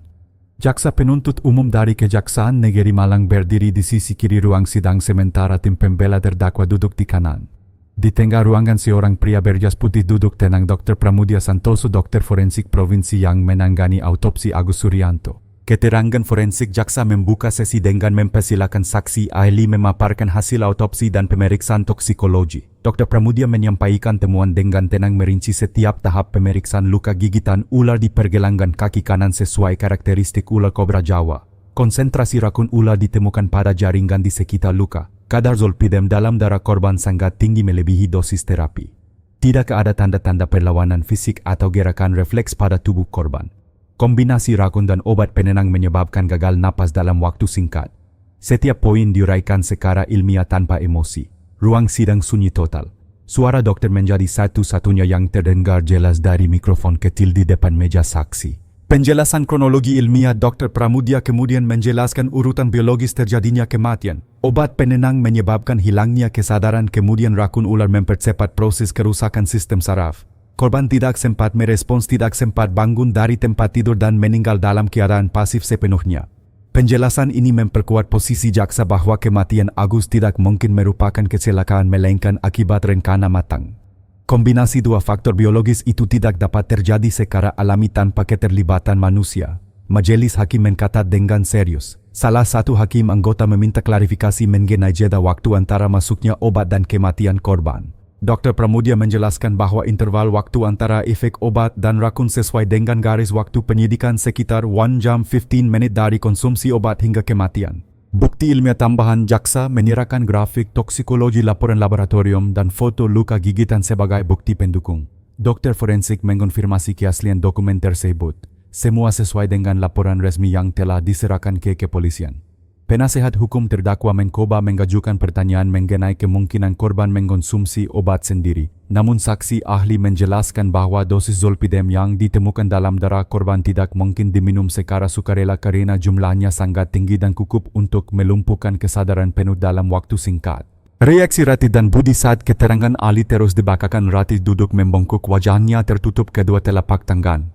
Jaksa penuntut umum dari Kejaksaan Negeri Malang berdiri di sisi kiri ruang sidang, sementara tim pembela terdakwa duduk di kanan. Di tengah ruangan seorang pria berjas putih duduk tenang, Dr. Pramudia Santoso, dokter forensik provinsi yang menangani autopsi Agus Suryanto. Keterangan forensik. Jaksa membuka sesi dengan mempersilakan saksi ahli memaparkan hasil autopsi dan pemeriksaan toksikologi. Dr. Pramudia menyampaikan temuan dengan tenang, merinci setiap tahap pemeriksaan luka gigitan ular di pergelangan kaki kanan sesuai karakteristik ular kobra Jawa. Konsentrasi racun ular ditemukan pada jaringan di sekitar luka. Kadar zolpidem dalam darah korban sangat tinggi, melebihi dosis terapi. Tidak ada tanda-tanda perlawanan fisik atau gerakan refleks pada tubuh korban. Kombinasi racun dan obat penenang menyebabkan gagal napas dalam waktu singkat. Setiap poin diuraikan secara ilmiah tanpa emosi. Ruang sidang sunyi total. Suara dokter menjadi satu-satunya yang terdengar jelas dari mikrofon kecil di depan meja saksi. Penjelasan kronologi ilmiah. Dr. Pramudia kemudian menjelaskan urutan biologis terjadinya kematian. Obat penenang menyebabkan hilangnya kesadaran, kemudian racun ular mempercepat proses kerusakan sistem saraf. Korban tidak sempat merespons, tidak sempat bangun dari tempat tidur dan meninggal dalam keadaan pasif sepenuhnya. Penjelasan ini memperkuat posisi jaksa bahwa kematian Agus tidak mungkin merupakan kecelakaan melainkan akibat rencana matang. Kombinasi dua faktor biologis itu tidak dapat terjadi secara alami tanpa keterlibatan manusia. Majelis hakim mencatat dengan serius. Salah satu hakim anggota meminta klarifikasi mengenai jeda waktu antara masuknya obat dan kematian korban. Dr. Pramudia menjelaskan bahwa interval waktu antara efek obat dan racun sesuai dengan garis waktu penyidikan sekitar 1 jam 15 menit dari konsumsi obat hingga kematian. Bukti ilmiah tambahan. Jaksa menyerahkan grafik toksikologi, laporan laboratorium, dan foto luka gigitan sebagai bukti pendukung. Dokter forensik mengonfirmasi keaslian dokumen tersebut. Semua sesuai dengan laporan resmi yang telah diserahkan ke kepolisian. Penasehat hukum terdakwa mencoba mengajukan pertanyaan mengenai kemungkinan korban mengkonsumsi obat sendiri. Namun saksi ahli menjelaskan bahwa dosis zolpidem yang ditemukan dalam darah korban tidak mungkin diminum secara sukarela karena jumlahnya sangat tinggi dan cukup untuk melumpuhkan kesadaran penuh dalam waktu singkat. Reaksi Ratish dan Budi saat keterangan ahli terus dibakakan. Ratish duduk membungkuk, wajahnya tertutup kedua telapak tangan.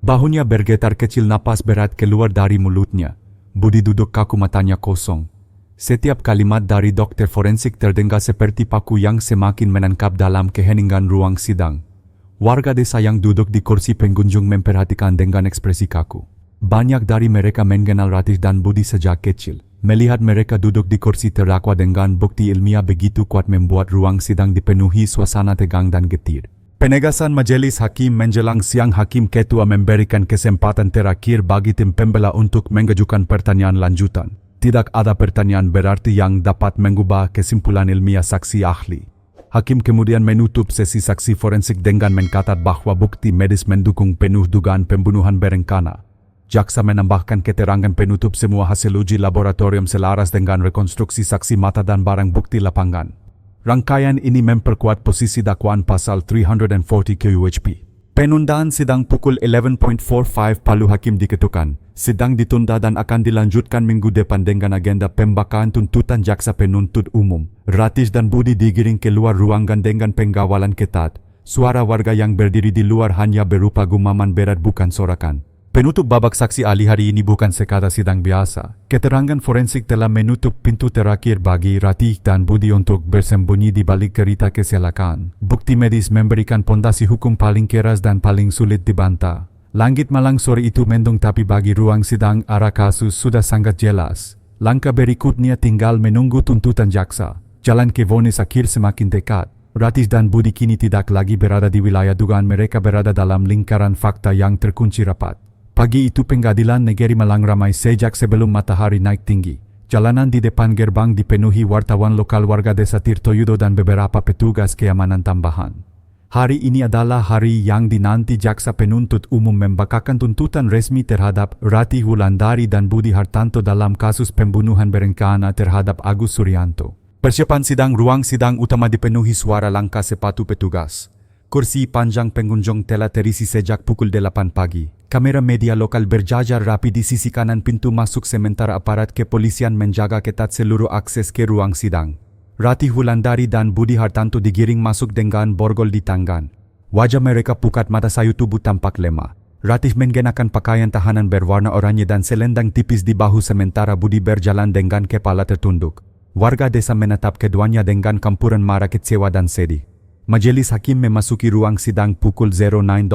Bahunya bergetar kecil, napas berat keluar dari mulutnya. Budi duduk kaku, matanya kosong. Setiap kalimat dari dokter forensik terdengar seperti paku yang semakin menangkap dalam keheningan ruang sidang. Warga desa yang duduk di kursi pengunjung memperhatikan dengan ekspresi kaku. Banyak dari mereka mengenal Ratish dan Budi sejak kecil. Melihat mereka duduk di kursi terdakwa dengan bukti ilmiah begitu kuat membuat ruang sidang dipenuhi suasana tegang dan getir. Penegasan majelis hakim menjelang siang. Hakim ketua memberikan kesempatan terakhir bagi tim pembela untuk mengajukan pertanyaan lanjutan. Tidak ada pertanyaan berarti yang dapat mengubah kesimpulan ilmiah saksi ahli. Hakim kemudian menutup sesi saksi forensik dengan mencatat bahwa bukti medis mendukung penuh dugaan pembunuhan berencana. Jaksa menambahkan keterangan penutup semua hasil uji laboratorium selaras dengan rekonstruksi saksi mata dan barang bukti lapangan. Rangkaian ini memperkuat posisi dakwaan pasal 340 KUHP. Penundaan sidang pukul 11.45 Palu Hakim diketukan. Sidang ditunda dan akan dilanjutkan minggu depan dengan agenda pembacaan tuntutan jaksa penuntut umum. Ratish dan Budi digiring keluar ruangan dengan penggawalan ketat. Suara warga yang berdiri di luar hanya berupa gumaman berat bukan sorakan. Penutup babak saksi ahli hari ini bukan sekadar sidang biasa. Keterangan forensik telah menutup pintu terakhir bagi Ratish dan Budi untuk bersembunyi di balik kereta kecelakaan. Bukti medis memberikan pondasi hukum paling keras dan paling sulit dibantah. Langit malang sore itu mendung tapi bagi ruang sidang arah kasus sudah sangat jelas. Langkah berikutnya tinggal menunggu tuntutan jaksa. Jalan ke vonis akhir semakin dekat. Ratish dan Budi kini tidak lagi berada di wilayah dugaan mereka berada dalam lingkaran fakta yang terkunci rapat. Pagi itu pengadilan negeri Malang ramai sejak sebelum matahari naik tinggi. Jalanan di depan gerbang dipenuhi wartawan lokal warga desa Tirtoyudo dan beberapa petugas keamanan tambahan. Hari ini adalah hari yang dinanti jaksa penuntut umum membacakan tuntutan resmi terhadap Ratish Wulandari dan Budi Hartanto dalam kasus pembunuhan berencana terhadap Agus Suryanto. Persiapan sidang ruang sidang utama dipenuhi suara langkah sepatu petugas. Kursi panjang pengunjung telah terisi sejak pukul 8 pagi. Kamera media lokal berjajar rapi di sisi kanan pintu masuk sementara aparat kepolisian menjaga ketat seluruh akses ke ruang sidang. Ratish Wulandari dan Budi Hartanto digiring masuk dengan borgol di tangan. Wajah mereka pucat, mata sayu, tubuh tampak lemah. Ratish mengenakan pakaian tahanan berwarna oranye dan selendang tipis di bahu sementara Budi berjalan dengan kepala tertunduk. Warga desa menatap keduanya dengan campuran marah, kecewa dan sedih. Majelis hakim memasuki ruang sidang pukul 09.00.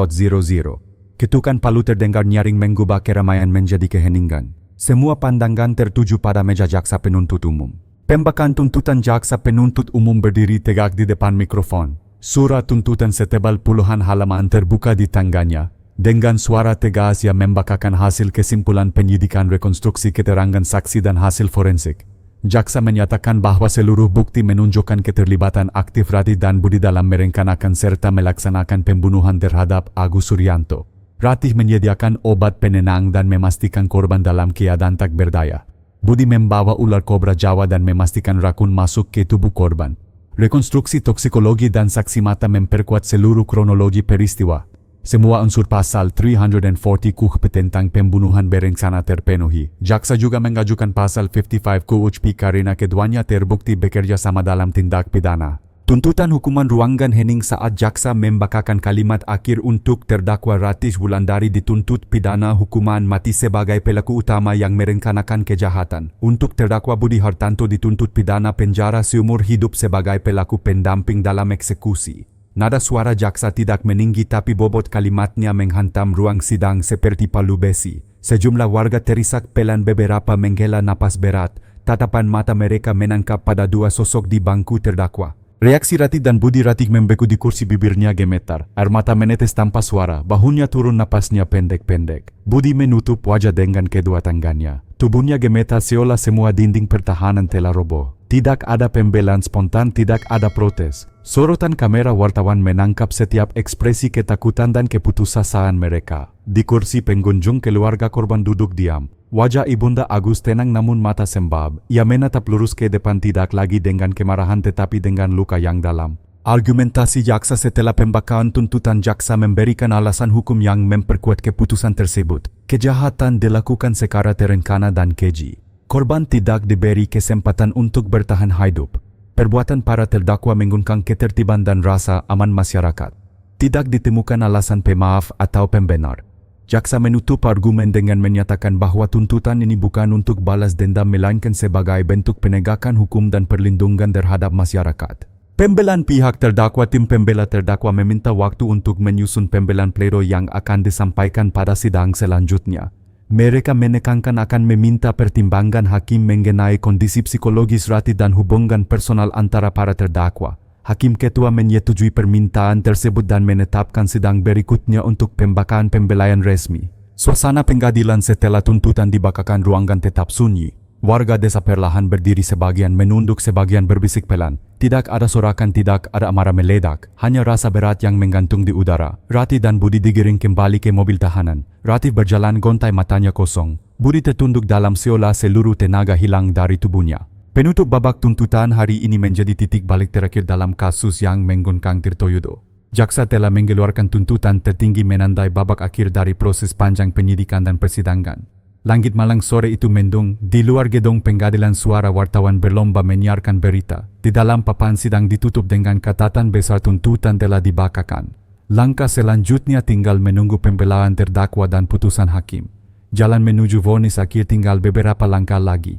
Ketukan palu terdengar nyaring menggubah keramaian menjadi keheningan. Semua pandangan tertuju pada meja jaksa penuntut umum. Pembacaan tuntutan jaksa penuntut umum berdiri tegak di depan mikrofon. Surat tuntutan setebal puluhan halaman terbuka di tangannya. Dengan suara tegas ia membacakan hasil kesimpulan penyidikan, rekonstruksi keterangan saksi dan hasil forensik. Jaksa menyatakan bahwa seluruh bukti menunjukkan keterlibatan aktif Ratish dan Budi dalam merencanakan serta melaksanakan pembunuhan terhadap Agus Suryanto. Ratish menyediakan obat penenang dan memastikan korban dalam keadaan tak berdaya. Budi membawa ular kobra Jawa dan memastikan rakun masuk ke tubuh korban. Rekonstruksi toksikologi dan saksi mata memperkuat seluruh kronologi peristiwa. Semua unsur pasal 340 KUHP tentang pembunuhan berencana terpenuhi. Jaksa juga mengajukan pasal 55 KUHP karena keduanya terbukti bekerja sama dalam tindak pidana. Tuntutan hukuman ruangan hening saat jaksa membacakan kalimat akhir untuk terdakwa Ratish Wulandari dituntut pidana hukuman mati sebagai pelaku utama yang merencanakan kejahatan. Untuk terdakwa Budi Hartanto dituntut pidana penjara seumur hidup sebagai pelaku pendamping dalam eksekusi. Nada suara jaksa tidak meninggi tapi bobot kalimatnya menghantam ruang sidang seperti palu besi. Sejumlah warga terisak pelan, beberapa menghela napas berat. Tatapan mata mereka menangkap pada dua sosok di bangku terdakwa. Reaksi Ratish dan Budi. Ratish membeku di kursi, bibirnya gemetar. Air mata menetes tanpa suara, bahunya turun, napasnya pendek-pendek. Budi menutup wajah dengan kedua tangannya. Tubuhnya gemetar seolah semua dinding pertahanan telah roboh. Tidak ada pembelaan spontan, tidak ada protes. Sorotan kamera wartawan menangkap setiap ekspresi ketakutan dan keputusasaan mereka. Di kursi pengunjung keluarga korban duduk diam. Wajah Ibunda Agus tenang namun mata sembab. Ia menatap lurus ke depan, tidak lagi dengan kemarahan tetapi dengan luka yang dalam. Argumentasi jaksa setelah pembacaan tuntutan, jaksa memberikan alasan hukum yang memperkuat keputusan tersebut. Kejahatan dilakukan secara terencana dan keji. Korban tidak diberi kesempatan untuk bertahan hidup. Perbuatan para terdakwa menggunakan ketertiban dan rasa aman masyarakat. Tidak ditemukan alasan pemaaf atau pembenar. Jaksa menutup argumen dengan menyatakan bahwa tuntutan ini bukan untuk balas dendam melainkan sebagai bentuk penegakan hukum dan perlindungan terhadap masyarakat. Pembelaan pihak terdakwa. Tim pembela terdakwa meminta waktu untuk menyusun pembelaan pledoi yang akan disampaikan pada sidang selanjutnya. Mereka menekankan akan meminta pertimbangan hakim mengenai kondisi psikologis Ratish dan hubungan personal antara para terdakwa. Hakim ketua menyetujui permintaan tersebut dan menetapkan sidang berikutnya untuk pembacaan pembelaan resmi. Suasana pengadilan setelah tuntutan dibacakan, ruangan tetap sunyi. Warga desa perlahan berdiri, sebagian menunduk, sebagian berbisik pelan. Tidak ada sorakan, tidak ada amarah meledak, hanya rasa berat yang menggantung di udara. Ratish dan Budi digiring kembali ke mobil tahanan. Ratish berjalan gontai, matanya kosong. Budi tertunduk dalam seolah seluruh tenaga hilang dari tubuhnya. Penutup babak tuntutan hari ini menjadi titik balik terakhir dalam kasus yang mengguncang Tirto Yudo. Jaksa telah mengeluarkan tuntutan tertinggi menandai babak akhir dari proses panjang penyidikan dan persidangan. Langit malang sore itu mendung, di luar gedung pengadilan suara wartawan berlomba menyiarkan berita. Di dalam papan sidang ditutup dengan catatan besar tuntutan telah dibacakan. Langkah selanjutnya tinggal menunggu pembelaan terdakwa dan putusan hakim. Jalan menuju vonis akhir tinggal beberapa langkah lagi.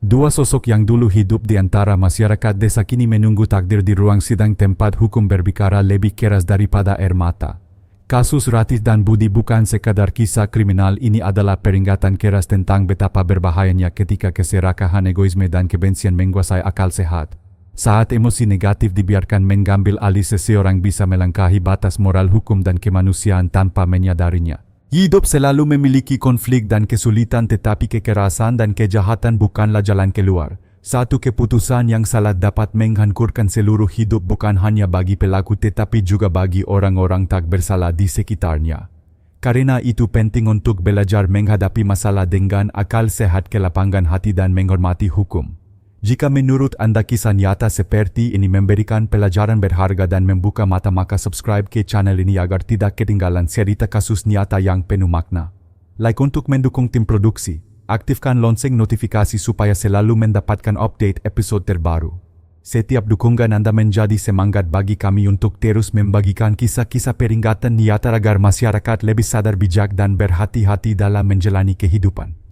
Dua sosok yang dulu hidup di antara masyarakat desa kini menunggu takdir di ruang sidang tempat hukum berbicara lebih keras daripada air mata. Kasus Ratih dan Budi bukan sekadar kisah kriminal, ini adalah peringatan keras tentang betapa berbahayanya ketika keserakahan, egoisme dan kebencian menguasai akal sehat. Saat emosi negatif dibiarkan mengambil alih, seseorang bisa melangkahi batas moral, hukum dan kemanusiaan tanpa menyadarinya. Hidup selalu memiliki konflik dan kesulitan, tetapi kekerasan dan kejahatan bukanlah jalan keluar. Satu keputusan yang salah dapat menghancurkan seluruh hidup, bukan hanya bagi pelaku tetapi juga bagi orang-orang tak bersalah di sekitarnya. Karena itu penting untuk belajar menghadapi masalah dengan akal sehat, kelapangan hati dan menghormati hukum. Jika menurut Anda kisah nyata seperti ini memberikan pelajaran berharga dan membuka mata, maka subscribe ke channel ini agar tidak ketinggalan cerita kasus nyata yang penuh makna. Like untuk mendukung tim produksi. Aktifkan lonceng notifikasi supaya selalu mendapatkan update episode terbaru. Setiap dukungan Anda menjadi semangat bagi kami untuk terus membagikan kisah-kisah peringatan nyata agar masyarakat lebih sadar, bijak dan berhati-hati dalam menjalani kehidupan.